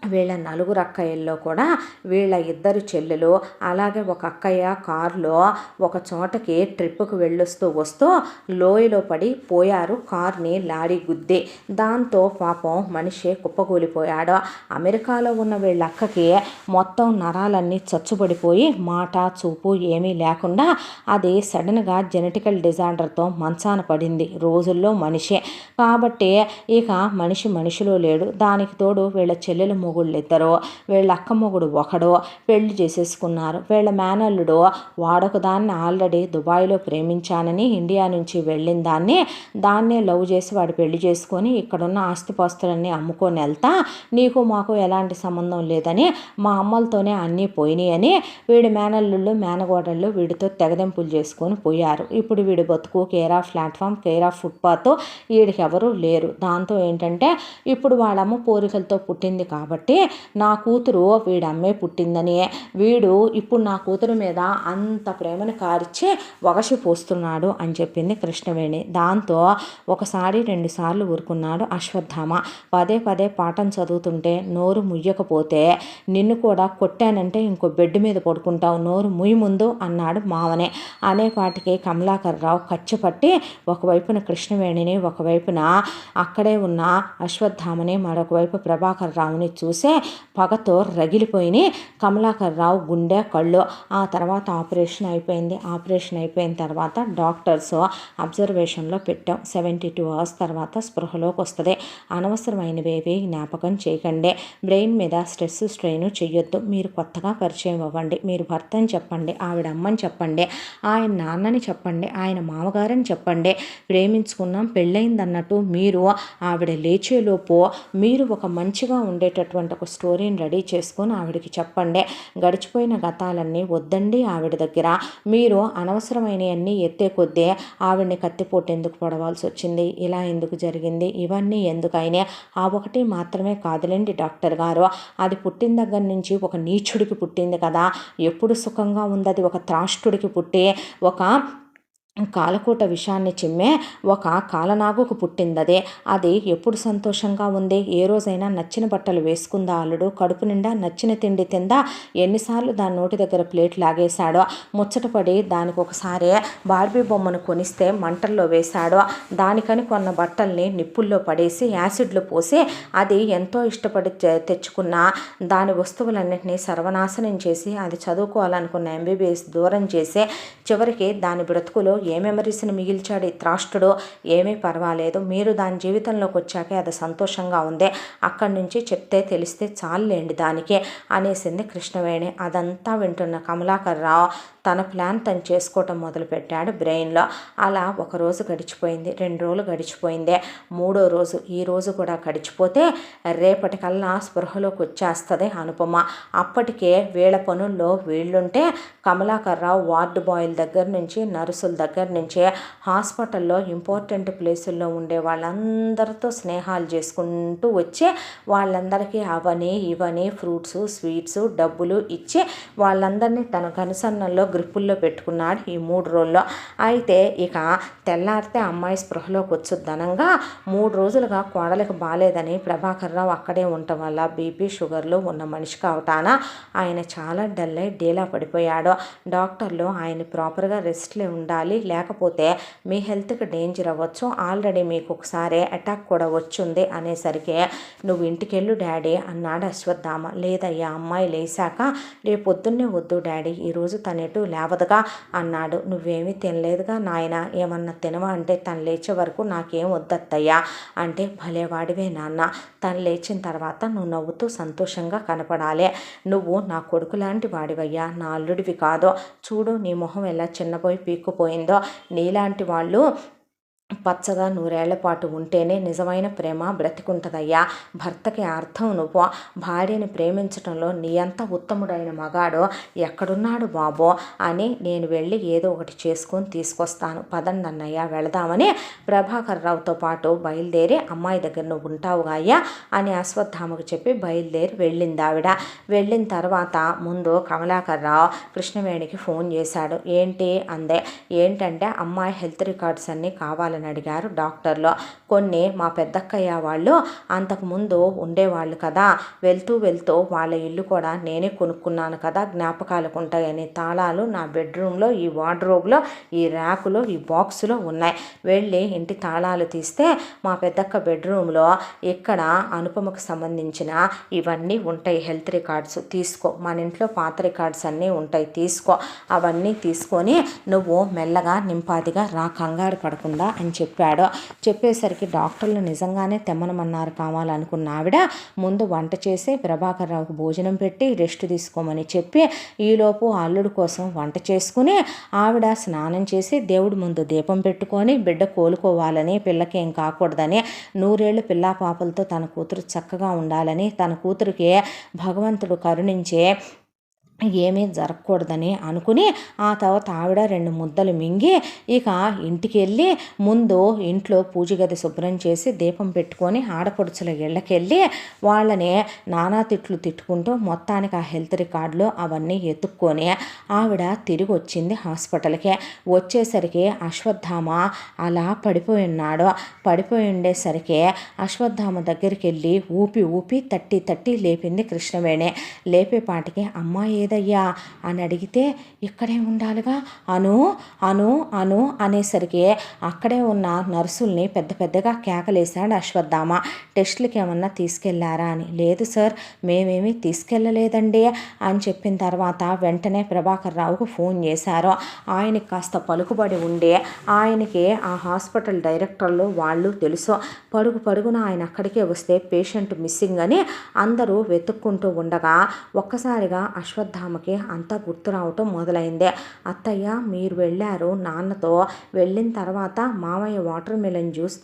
[SPEAKER 2] వీళ్ళ 4 అక్కయ్యల్లో కూడా వీళ్ళ 2 చెల్లెలు అలాగే ఒక అక్కయ్య కారులో ఒక చోటకి ట్రిప్పుకు వెళ్ళొస్తూ వస్తూ లోయలో పడి పోయారు, కార్ని లారీ గుద్ది. దాంతో పాపం మనిషి కుప్పకూలిపోయాడు. అమెరికాలో ఉన్న వీళ్ళ అక్కకి మొత్తం నరాలన్నీ చచ్చుబడిపోయి మాట చూపు ఏమీ లేకుండా అది సడన్గా జెనెటికల్ డిజార్డర్తో మంచాన పడింది. రోజుల్లో మనిషి కాబట్టి ఇక మనిషిలో లేడు. దానికి తోడు వీళ్ళ చెల్లెలు మొగుళ్ళిద్దరు, వీళ్ళ అక్క మొగుడు ఒకడు పెళ్లి చేసేసుకున్నారు. వీళ్ళ మేనల్లుడు వాడొక దాన్ని ఆల్రెడీ దుబాయ్లో ప్రేమించానని ఇండియా నుంచి వెళ్ళిన దాన్నే లవ్ చేసి వాడు పెళ్లి చేసుకొని ఇక్కడున్న ఆస్తిపాస్తులన్నీ అమ్ముకొని వెళ్తా నీకు మాకు ఎలాంటి సంబంధం లేదని మా అమ్మలతోనే అన్నీ పోయినాయి అని వీడి మేనల్లుళ్ళు మేనగోడళ్ళు వీడితో తెగదెంపులు చేసుకొని పోయారు. ఇప్పుడు వీడి బతుకు care of platform, care of footpath, వీడికి ఎవరు లేరు. దాంతో ఏంటంటే ఇప్పుడు వాళ్ళమ్మ పోరికలతో పుట్టింది కాబట్టి నా కూతురు వీడమ్మే పుట్టిందని వీడు ఇప్పుడు నా కూతురు మీద అంత ప్రేమను కారిచ్చి వగసిపోస్తున్నాడు అని చెప్పింది కృష్ణవేణి. దాంతో 1-2 సార్లు ఊరుకున్నాడు అశ్వత్థామ. పదే పాఠం చదువుతుంటే నోరు ముయ్యకపోతే నిన్ను కూడా కొట్టానంటే ఇంకో బెడ్ మీద పడుకుంటావు, నోరు ముయ్యి ముందు అన్నాడు మావనే. అనేపాటికి కమలాకర్రావు కచ్చిపట్టి ఒకవైపున కృష్ణవేణిని, ఒకవైపున అక్కడే ఉన్న అశ్వత్థామని, మరొక వైపు ప్రభాకర్ రావుని చూసే పగతో రగిలిపోయినాయి కమలాకర్రావు గుండె కళ్ళు. ఆ తర్వాత ఆపరేషన్ అయిపోయింది. ఆపరేషన్ అయిపోయిన తర్వాత డాక్టర్స్ అబ్జర్వేషన్లో పెట్టాం. 72 అవర్స్ తర్వాత స్పృహలోకి వస్తుంది. అనవసరమైనవేవి జ్ఞాపకం చేయకండి, బ్రెయిన్ మీద స్ట్రెస్ స్ట్రెయిన్ చెయ్యొద్దు, మీరు కొత్తగా పరిచయం అవ్వండి, మీరు భర్తని చెప్పండి, ఆవిడ అమ్మని చెప్పండి, ఆయన నాన్నని చెప్పండి, ఆయన మామగారని చెప్పండి, ప్రేమించుకున్నాం పెళ్ళయిందన్నట్టు మీరు ఆవిడ లేచేలోపు మీరు ఒక మంచిగా ఉండేటటువంటి ఇటువంటి ఒక స్టోరీని రెడీ చేసుకొని ఆవిడకి చెప్పండి. గడిచిపోయిన గతాలన్నీ వద్దండి ఆవిడ దగ్గర. మీరు అనవసరమైనవన్నీ ఎత్తే కొద్దీ ఆవిడని కత్తిపోటు ఎందుకు పడవలసి వచ్చింది, ఇలా ఎందుకు జరిగింది, ఇవన్నీ ఎందుకైనా. ఆ ఒకటి మాత్రమే కాదులేండి డాక్టర్ గారు, అది పుట్టిన దగ్గర నుంచి ఒక నీచుడికి పుట్టింది కదా. ఎప్పుడు సుఖంగా ఉంది, ఒక త్రాష్టుడికి పుట్టి ఒక కాలకూట విషాన్ని చిమ్మే ఒక కాలనాగుకు పుట్టిందదే. అది ఎప్పుడు సంతోషంగా ఉంది, ఏ రోజైనా నచ్చిన బట్టలు వేసుకుందా అల్లుడు, కడుపు నిండా నచ్చిన తిండి తిందా, ఎన్నిసార్లు దాని నోటి దగ్గర ప్లేట్ లాగేశాడో, ముచ్చటపడి దానికి ఒకసారి బార్బీ బొమ్మను కొనిస్తే మంటల్లో వేశాడో, దానికని కొన్న బట్టల్ని నిప్పుల్లో పడేసి యాసిడ్లు పోసి అది ఎంతో ఇష్టపడి తెచ్చుకున్న దాని వస్తువులన్నింటినీ సర్వనాశనం చేసి అది చదువుకోవాలనుకున్న MBBS దూరం చేసి చివరికి దాని బ్రతుకులో ఏ మెమరీస్ని మిగిల్చాడు ఈ త్రాష్టుడు. ఏమీ పర్వాలేదు, మీరు దాని జీవితంలోకి వచ్చాకే అది సంతోషంగా ఉంది, అక్కడి నుంచి చెప్తే తెలిస్తే చాలులేండి దానికి అనేసింది కృష్ణవేణి. అదంతా వింటున్న కమలాకర్ రావు తన ప్లాన్ తను చేసుకోవటం మొదలుపెట్టాడు బ్రెయిన్లో. అలా ఒకరోజు గడిచిపోయింది, 2 రోజులు గడిచిపోయింది, 3వ రోజు ఈ రోజు కూడా గడిచిపోతే రేపటికల్లా స్పృహలోకి వచ్చేస్తుంది అనుపమ. అప్పటికే వీళ్ళ పనుల్లో వీళ్ళుంటే కమలాకర్ రావు వార్డు బాయ్ల దగ్గర నుంచి నర్సుల దగ్గర నుంచి హాస్పిటల్లో ఇంపార్టెంట్ ప్లేసుల్లో ఉండే వాళ్ళందరితో స్నేహాలు చేసుకుంటూ వచ్చి వాళ్ళందరికీ అవని ఇవని ఫ్రూట్స్ స్వీట్స్ డబ్బులు ఇచ్చి వాళ్ళందరినీ తన కనుసన్నల్లో గ్రిప్పుల్లో పెట్టుకున్నాడు ఈ 3 రోజుల్లో. అయితే ఇక తెల్లారితే అమ్మాయి స్పృహలోకి వచ్చుద్దనంగా 3 రోజులుగా కోడలికి బాగాలేదని ప్రభాకర్ రావు అక్కడే ఉండటం వల్ల బీపీ షుగర్లు ఉన్న మనిషి కావటాన ఆయన చాలా డల్ అయి డీలా పడిపోయాడు. డాక్టర్లు ఆయన ప్రాపర్గా రెస్ట్లో ఉండాలి, లేకపోతే మీ హెల్త్కి డేంజర్ అవ్వచ్చు, ఆల్రెడీ మీకు ఒకసారి అటాక్ కూడా వచ్చింది అనేసరికి నువ్వు ఇంటికెళ్ళు డాడీ అన్నాడు అశ్వత్థామ. లేదయ్యా, అమ్మాయి లేచాక రేపు పొద్దున్నే వద్దు డాడీ, ఈరోజు తనెటు లేవదుగా అన్నాడు. నువ్వేమీ తినలేదుగా నాయన, ఏమన్నా తినవా అంటే తను లేచే వరకు నాకేం వద్దత్తయ్యా అంటే భలేవాడివే నాన్న, తను లేచిన తర్వాత నువ్వు నవ్వుతూ సంతోషంగా కనపడాలి, నువ్వు నా కొడుకు లాంటి వాడివయ్యా, నా అల్లుడివి కాదు, చూడు నీ మొహం ఎలా చిన్నపోయి పీక్కుపోయిందో, నీలాంటి వాళ్ళు పచ్చగా 100 ఏళ్ల పాటు ఉంటేనే నిజమైన ప్రేమ బ్రతికుంటుందయ్యా. భర్తకి అర్థం నువ్వు, భార్యని ప్రేమించడంలో నీ అంత ఉత్తముడైన మగాడు ఎక్కడున్నాడు బాబో అని నేను వెళ్ళి ఏదో ఒకటి చేసుకొని తీసుకొస్తాను, పదండి అన్నయ్య వెళదామని ప్రభాకర్ రావుతో పాటు బయలుదేరి అమ్మాయి దగ్గర నువ్వు ఉంటావుగా అయ్యా అని అశ్వత్థామకు చెప్పి బయలుదేరి వెళ్ళింది ఆవిడ. వెళ్ళిన తర్వాత ముందు కమలాకర్ రావు కృష్ణవేణికి ఫోన్ చేశాడు. ఏంటి అందే. ఏంటంటే అమ్మాయి హెల్త్ రికార్డ్స్ అన్నీ కావాలని అడిగారు డాక్టర్లు. కొన్ని మా పెద్దక్కయ్య వాళ్ళు అంతకుముందు ఉండేవాళ్ళు కదా, వెళ్తూ వెళ్తూ వాళ్ళ ఇల్లు కూడా నేనే కొనుక్కున్నాను కదా, జ్ఞాపకాలకు ఉంటాయని తాళాలు నా బెడ్రూమ్లో ఈ వార్డ్రోబ్లో ఈ ర్యాకులో ఈ బాక్సులో ఉన్నాయి. వెళ్ళి ఇంటి తాళాలు తీస్తే మా పెద్దక్క బెడ్రూమ్లో ఇక్కడ అనుపమకు సంబంధించిన ఇవన్నీ ఉంటాయి, హెల్త్ రికార్డ్స్ తీసుకో, మన ఇంట్లో పాత రికార్డ్స్ అన్నీ ఉంటాయి తీసుకో, అవన్నీ తీసుకొని నువ్వు మెల్లగా నింపాదిగా రా, కంగారు పడకుండా అని చెప్పాడు. చెప్పేసరికి డాక్టర్లు నిజంగానే తెమ్మనమన్నారు కావాలనుకున్న ఆవిడ ముందు వంట చేసి ప్రభాకర్ రావుకు భోజనం పెట్టి రెస్ట్ తీసుకోమని చెప్పి ఈలోపు అల్లుడు కోసం వంట చేసుకుని ఆవిడ స్నానం చేసి దేవుడి ముందు దీపం పెట్టుకొని బిడ్డ కోలుకోవాలని, పిల్లకేం కాకూడదని, 100 ఏళ్ళు పిల్లా పాపలతో తన కూతురు చక్కగా ఉండాలని, తన కూతురికి భగవంతుడు కరుణించే ఏమీ జరగకూడదని అనుకుని ఆ తర్వాత ఆవిడ 2 ముద్దలు మింగి ఇక ఇంటికి వెళ్ళి ముందు ఇంట్లో పూజ గది శుభ్రం చేసి దీపం పెట్టుకొని ఆడపడుచుల ఇళ్ళకెళ్ళి వాళ్ళని నానా తిట్లు తిట్టుకుంటూ మొత్తానికి ఆ హెల్త్ రికార్డులు అవన్నీ ఎత్తుక్కొని ఆవిడ తిరిగి వచ్చింది హాస్పిటల్కి. వచ్చేసరికి అశ్వత్థామ అలా పడిపోయి ఉన్నాడు. పడిపోయి ఉండేసరికి అశ్వత్థామ దగ్గరికి వెళ్ళి ఊపి ఊపి తట్టి తట్టి లేపింది కృష్ణవేణి. లేపేపాటికి అమ్మాయి ఏదయ్యా అని అడిగితే ఇక్కడే ఉండాలిగా అను అను అను అనేసరికి అక్కడే ఉన్న నర్సుల్ని పెద్ద పెద్దగా కేకలేశాడు అశ్వత్థామ. టెస్టులకి ఏమన్నా తీసుకెళ్లారా అని. లేదు సార్, మేమేమీ తీసుకెళ్ళలేదండి అని చెప్పిన తర్వాత వెంటనే ప్రభాకర్ రావుకు ఫోన్ చేశారు. ఆయనకి కాస్త పలుకుబడి ఉండే ఆయనకి ఆ హాస్పిటల్ డైరెక్టర్లు వాళ్ళు తెలుసు. పడుగున ఆయన అక్కడికే వస్తే పేషెంట్ మిస్సింగ్ అని అందరూ వెతుక్కుంటూ ఉండగా ఒక్కసారిగా అశ్వత్థామ అశ్వత్థామకి అంతా గుర్తు రావటం మొదలైంది. అత్తయ్య మీరు వెళ్ళారు నాన్నతో, వెళ్ళిన తర్వాత మామయ్య వాటర్ మిలన్ జ్యూస్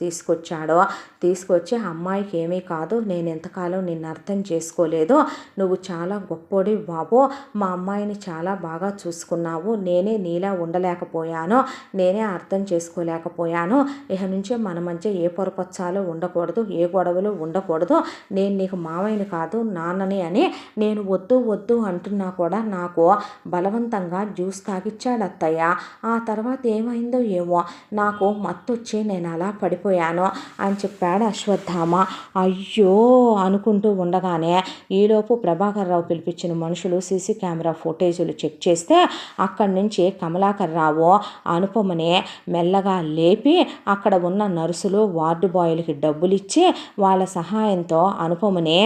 [SPEAKER 2] తీసుకొచ్చి అమ్మాయికి ఏమీ కాదు, నేను ఎంతకాలం నిన్ను అర్థం చేసుకోలేదు, నువ్వు చాలా గొప్పోడి బాబు, మా అమ్మాయిని చాలా బాగా చూసుకున్నావు, నేనే నీలా ఉండలేకపోయాను, నేనే అర్థం చేసుకోలేకపోయాను, ఇక నుంచి మన మధ్య ఏ పొరపచ్చాలు ఉండకూడదు, ఏ గొడవలు ఉండకూడదు, నేను నీకు మామయ్యని కాదు నాన్నని అని నేను వద్దు అంటున్నా కూడా నాకు బలవంతంగా జ్యూస్ తాగిచ్చాడు అత్తయ్య. ఆ తర్వాత ఏమైందో ఏమో నాకు మత్తొచ్చి నేను అలా పడిపోయాను అని చెప్పాడు అశ్వత్థామ. అయ్యో అనుకుంటూ ఉండగానే ఈలోపు ప్రభాకర్ రావు పిలిపించిన మనుషులు సీసీ కెమెరా ఫుటేజీలు చెక్ చేస్తే అక్కడి నుంచి కమలాకర్ రావు అనుపమని మెల్లగా లేపి అక్కడ ఉన్న నర్సులు వార్డు బాయ్లకి డబ్బులు ఇచ్చి వాళ్ళ సహాయంతో అనుపమని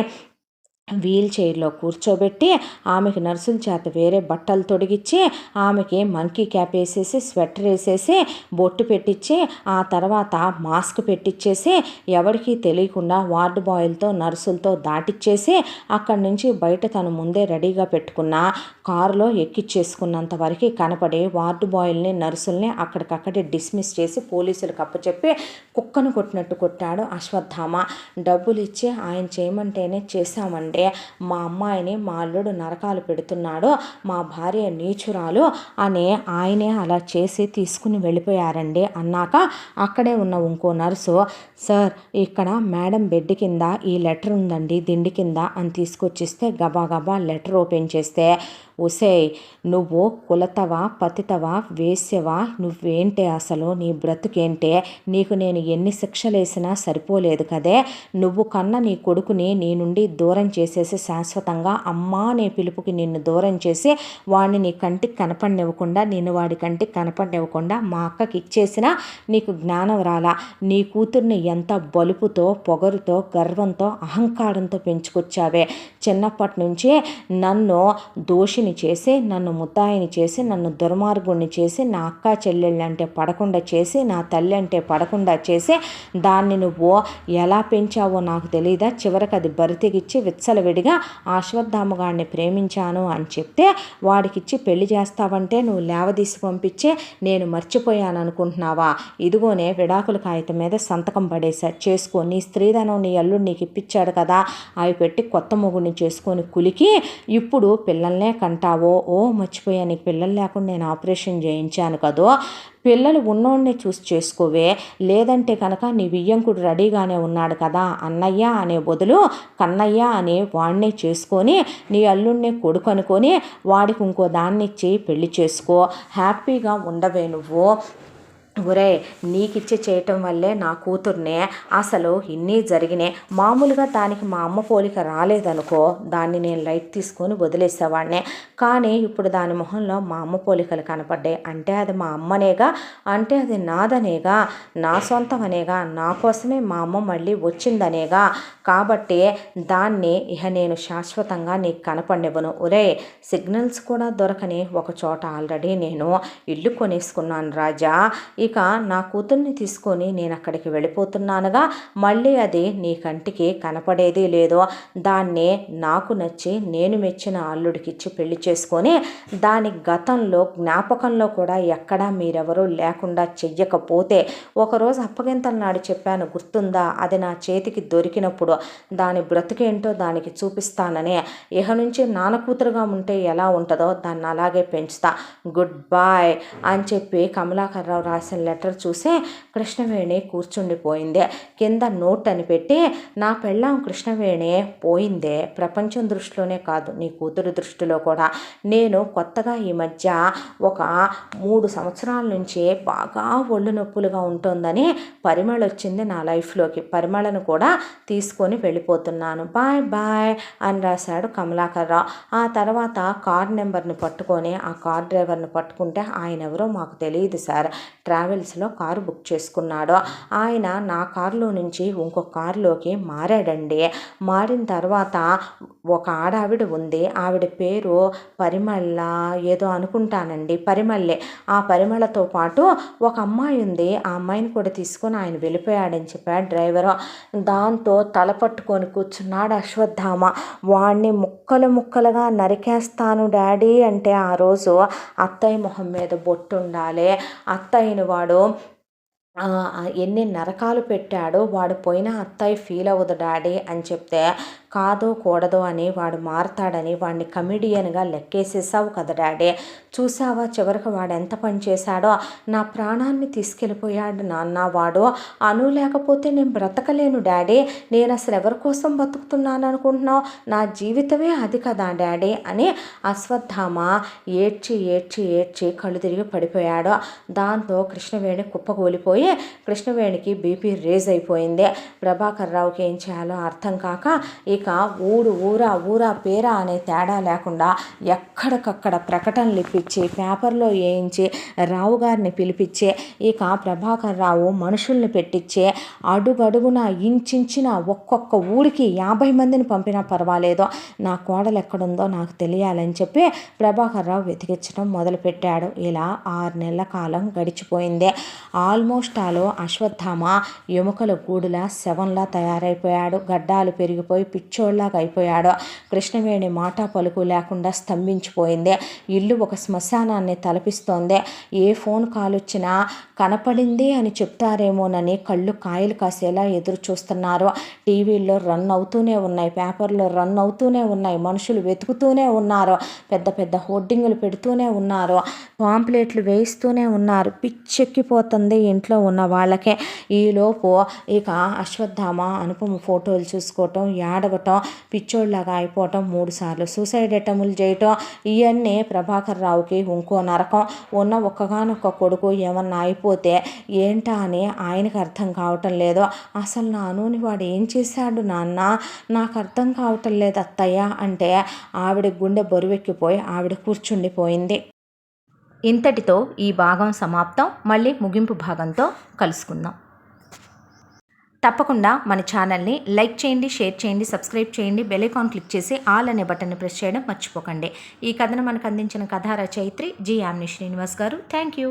[SPEAKER 2] వీల్ చైర్లో కూర్చోబెట్టి ఆమెకి నర్సుల చేత వేరే బట్టలు తొడిగించి ఆమెకి మంకీ క్యాప్ వేసేసి స్వెటర్ వేసేసి బొట్టు పెట్టించి ఆ తర్వాత మాస్క్ పెట్టించేసి ఎవరికీ తెలియకుండా వార్డు బాయ్లతో నర్సులతో దాటిచ్చేసి అక్కడి నుంచి బయట తను ముందే రెడీగా పెట్టుకున్న కారులో ఎక్కిచ్చేసుకున్నంత వరకు కనపడి వార్డు బాయ్ల్ని నర్సుల్ని అక్కడికక్కడే డిస్మిస్ చేసి పోలీసులకు అప్పచెప్పి కుక్కను కొట్టినట్టు కొట్టాడు అశ్వత్థామ. డబ్బులు ఇచ్చి ఆయన చేయమంటేనే చేశామండి, మా అమ్మాయిని మా అల్లుడు నరకాలు పెడుతున్నాడు, మా భార్య నీచురాలు అని ఆయనే అలా చేసి తీసుకుని వెళ్ళిపోయారండి అన్నాక అక్కడే ఉన్న ఇంకో నర్సు, సార్ ఇక్కడ మేడం బెడ్ కింద ఈ లెటర్ ఉందండి దిండి కింద అని తీసుకొచ్చిస్తే గబా లెటర్ ఓపెన్ చేస్తే, ఒసేయ్ నువ్వు కులతవా పతితవా వేశ్యవా, నువ్వేంటే అసలు నీ బ్రతుకేంటే, నీకు నేను ఎన్ని శిక్షలు వేసినా సరిపోలేదు కదే, నువ్వు కన్న నీ కొడుకుని నీ నుండి దూరం చేసేసి శాశ్వతంగా అమ్మా నే పిలుపుకి నిన్ను దూరం చేసి వాడిని నీ కంటికి కనపడినివ్వకుండా నిన్ను వాడి కంటికి కనపడినివ్వకుండా మా అక్కకి ఇచ్చేసినా నీకు జ్ఞానం రాలా, నీ కూతుర్ని ఎంత బలుపుతో పొగరుతో గర్వంతో అహంకారంతో పెంచుకొచ్చావే, చిన్నప్పటి నుంచి నన్ను దోషిని చేసి నన్ను ముద్దాయిని చేసి నన్ను దుర్మార్గుణ్ణి చేసి నా అక్క చెల్లెళ్ళంటే పడకుండా చేసి నా తల్లి అంటే పడకుండా చేసి దాన్ని నువ్వు ఎలా పెంచావో నాకు తెలియదా, చివరికి అది బరితెగిచ్చి విచ్చలవిడిగా అశ్వత్థామగాడిని ప్రేమించాను అని చెప్తే వాడికిచ్చి పెళ్లి చేస్తావంటే నువ్వు లేవదీసి పంపించి నేను మర్చిపోయాను అనుకుంటున్నావా, ఇదిగోనే విడాకుల కాగితం మీద సంతకం పడేసా, చేసుకో, నీ స్త్రీధనం నీ అల్లుడు నీకు ఇప్పించాడు కదా, అవి పెట్టి కొత్త మొగుడిని చేసుకొని కులికి ఇప్పుడు పిల్లల్నే కంటావో, ఓ మర్చిపోయా నీకు పిల్లలు లేకుండా నేను ఆపరేషన్ చేయించాను కదో, పిల్లలు ఉన్నోడిని చూసి చేసుకోవే, లేదంటే కనుక నీ వియ్యంకుడు రెడీగానే ఉన్నాడు కదా అన్నయ్య అనే బదులు కన్నయ్య అనే వాడినే చేసుకొని నీ అల్లుడిని కొడుకు అనుకొని వాడికి ఇంకో దాన్ని ఇచ్చి పెళ్లి చేసుకో, హ్యాపీగా ఉండవే నువ్వు. ఒరే నీకిచ్చి చేయటం వల్లే నా కూతుర్నే అసలు ఇన్ని జరిగినాయి, మామూలుగా దానికి మా అమ్మ పోలిక రాలేదనుకో దాన్ని నేను లైట్ తీసుకొని వదిలేసేవాడినే, కానీ ఇప్పుడు దాని మొహంలో మా అమ్మ పోలికలు కనపడ్డాయి అంటే అది మా అమ్మనేగా, అంటే అది నాదనేగా, నా సొంతమనేగా, నా కోసమే మా అమ్మ మళ్ళీ వచ్చిందనేగా, కాబట్టి దాన్ని ఇహ నేను శాశ్వతంగా నీకు కనపడివ్వను. ఒరే సిగ్నల్స్ కూడా దొరకని ఒక చోట ఆల్రెడీ నేను ఇల్లు కొనేసుకున్నాను రాజా, ఇక నా కూతుర్ని తీసుకొని నేను అక్కడికి వెళ్ళిపోతున్నానుగా, మళ్ళీ అది నీ కంటికి కనపడేది లేదో, దాన్ని నాకు నచ్చి నేను మెచ్చిన అల్లుడికిచ్చి పెళ్లి చేసుకొని దాని గతంలో జ్ఞాపకంలో కూడా ఎక్కడా మీరెవరూ లేకుండా చెయ్యకపోతే, ఒకరోజు అప్పగింతల నాడు చెప్పాను గుర్తుందా, అది నా చేతికి దొరికినప్పుడు దాని బ్రతుకేంటో దానికి చూపిస్తానని, ఇహ నుంచి నాన్న కూతురుగా ఉంటే ఎలా ఉంటుందో దాన్ని అలాగే పెంచుతా, గుడ్ బాయ్ అని చెప్పి కమలాకర్ రావు రాసిన లెటర్ చూసి కృష్ణవేణి కూర్చుండిపోయింది. కింద నోట్ అని పెట్టి, నా పెళ్ళాం కృష్ణవేణి పోయిందే, ప్రపంచం దృష్టిలోనే కాదు నీ కూతురు దృష్టిలో కూడా, నేను కొత్తగా ఈ మధ్య ఒక 3 సంవత్సరాల నుంచి బాగా ఒళ్ళు నొప్పులుగా ఉంటుందని పరిమళ వచ్చింది నా లైఫ్లోకి, పరిమళను కూడా తీసుకొని వెళ్ళిపోతున్నాను, బాయ్ బాయ్ అని రాశాడు కమలాకర్ రావు. ఆ తర్వాత కార్ నెంబర్ని పట్టుకొని ఆ కార్ డ్రైవర్ని పట్టుకుంటే ఆయన ఎవరో మాకు తెలియదు సార్, ట్రావెల్స్లో కారు బుక్ చేసుకున్నాడు. ఆయన నా కారులో నుంచి ఇంకొక కారులోకి మారాడండి. మారిన తర్వాత ఒక ఆడావిడ ఉంది. ఆవిడ పేరు పరిమళ ఏదో అనుకుంటానండి, పరిమళే. ఆ పరిమళతో పాటు ఒక అమ్మాయి ఉంది. ఆ అమ్మాయిని కూడా తీసుకొని ఆయన వెళ్ళిపోయాడని చెప్పాడు డ్రైవరు. దాంతో తల పట్టుకొని కూర్చున్నాడు అశ్వత్థామ. వాడిని ముక్కలు ముక్కలుగా నరికేస్తాను డాడీ అంటే ఆ రోజు అత్తయ్య మొహం మీద బొట్టు ఉండాలి. అత్తయ్యని వాడు ఎన్ని నరకాలు పెట్టాడో వాడు పోయిన అత్తయ్య ఫీల్ అవ్వదు డాడీ అని చెప్తే, కాదో కూడదు అని వాడు మారతాడని వాడిని కమిడియన్గా లెక్కేసేసావు కదా డాడీ. చూసావా చివరికి వాడు ఎంత పని చేశాడో. నా ప్రాణాన్ని తీసుకెళ్ళిపోయాడు నాన్న వాడు. అను లేకపోతే నేను బ్రతకలేను డాడీ. నేను అసలు ఎవరి కోసం బతుకుతున్నాను అనుకుంటున్నావు? నా జీవితమే అది కదా డాడీ అని అశ్వత్థామ ఏడ్చి ఏడ్చి ఏడ్చి కళ్ళు తిరిగి పడిపోయాడు. దాంతో కృష్ణవేణి కుప్పకూలిపోయి కృష్ణవేణికి బీపీ రేజ్ అయిపోయింది. ప్రభాకర్ రావుకి ఏం చేయాలో అర్థం కాక ఇక ఊరా పేరా అనే తేడా లేకుండా ఎక్కడికక్కడ ప్రకటనలు ఇప్పించి పేపర్లో వేయించి రావు గారిని పిలిపించి ఇక ప్రభాకర్ రావు మనుషుల్ని పెట్టించి అడుగడుగున ఇంచిన ఒక్కొక్క ఊరికి 50 మందిని పంపినా పర్వాలేదు, నా కోడలు ఎక్కడుందో నాకు తెలియాలని చెప్పి ప్రభాకర్ రావు వెతికించడం మొదలుపెట్టాడు. ఇలా 6 నెలల కాలం గడిచిపోయింది. ఆల్మోస్ట్ అశ్వత్థామ ఎముకల గూడులా శవంలా తయారైపోయాడు. గడ్డాలు పెరిగిపోయి పిచ్చోళ్లాగా అయిపోయాడు. కృష్ణవేణి మాట పలుకు లేకుండా స్తంభించిపోయింది. ఇల్లు ఒక శ్మశానాన్ని తలపిస్తోంది. ఏ ఫోన్ కాల్ వచ్చినా కనపడింది అని చెప్తారేమోనని కళ్ళు కాయలు కాసేలా ఎదురు చూస్తున్నారు. టీవీల్లో రన్ అవుతూనే ఉన్నాయి, పేపర్లో రన్ అవుతూనే ఉన్నాయి, మనుషులు వెతుకుతూనే ఉన్నారు, పెద్ద పెద్ద హోర్డింగులు పెడుతూనే ఉన్నారు, పాంప్లెట్లు వేయిస్తూనే ఉన్నారు. పిచ్చెక్కిపోతుంది ఇంట్లో ఉన్న వాళ్ళకే. ఈలోపు ఇక అశ్వత్థామ అనుపమ ఫోటోలు చూసుకోవటం, ఏడవటం, పిచ్చోళ్ళలాగా అయిపోవటం, 3 సార్లు సూసైడ్ అటెంప్ట్లు చేయటం, ఇవన్నీ ప్రభాకర్ రావుకి ఇంకో నరకం. ఉన్న ఒక్కగానొక్క కొడుకు ఏమన్నా అయిపోతే ఏంటా అని ఆయనకు అర్థం కావటం లేదు. అసలు నా అనుని వాడు ఏం చేశాడు నాన్న, నాకు అర్థం కావటం లేదు అత్తయ్య అంటే ఆవిడ గుండె బరువెక్కిపోయి ఆవిడ కూర్చుండిపోయింది.
[SPEAKER 1] ఇంతటితో ఈ భాగం సమాప్తం. మళ్ళీ ముగింపు భాగంతో కలుసుకుందాం. తప్పకుండా మన ఛానల్ని లైక్ చేయండి, షేర్ చేయండి, సబ్స్క్రైబ్ చేయండి, బెల్ ఐకాన్ క్లిక్ చేసి ఆల్ అనే బటన్ని ప్రెస్ చేయడం మర్చిపోకండి. ఈ కథను మనకు అందించిన కథా రచయిత్రి జి యామిని శ్రీనివాస్ గారు. Thank you.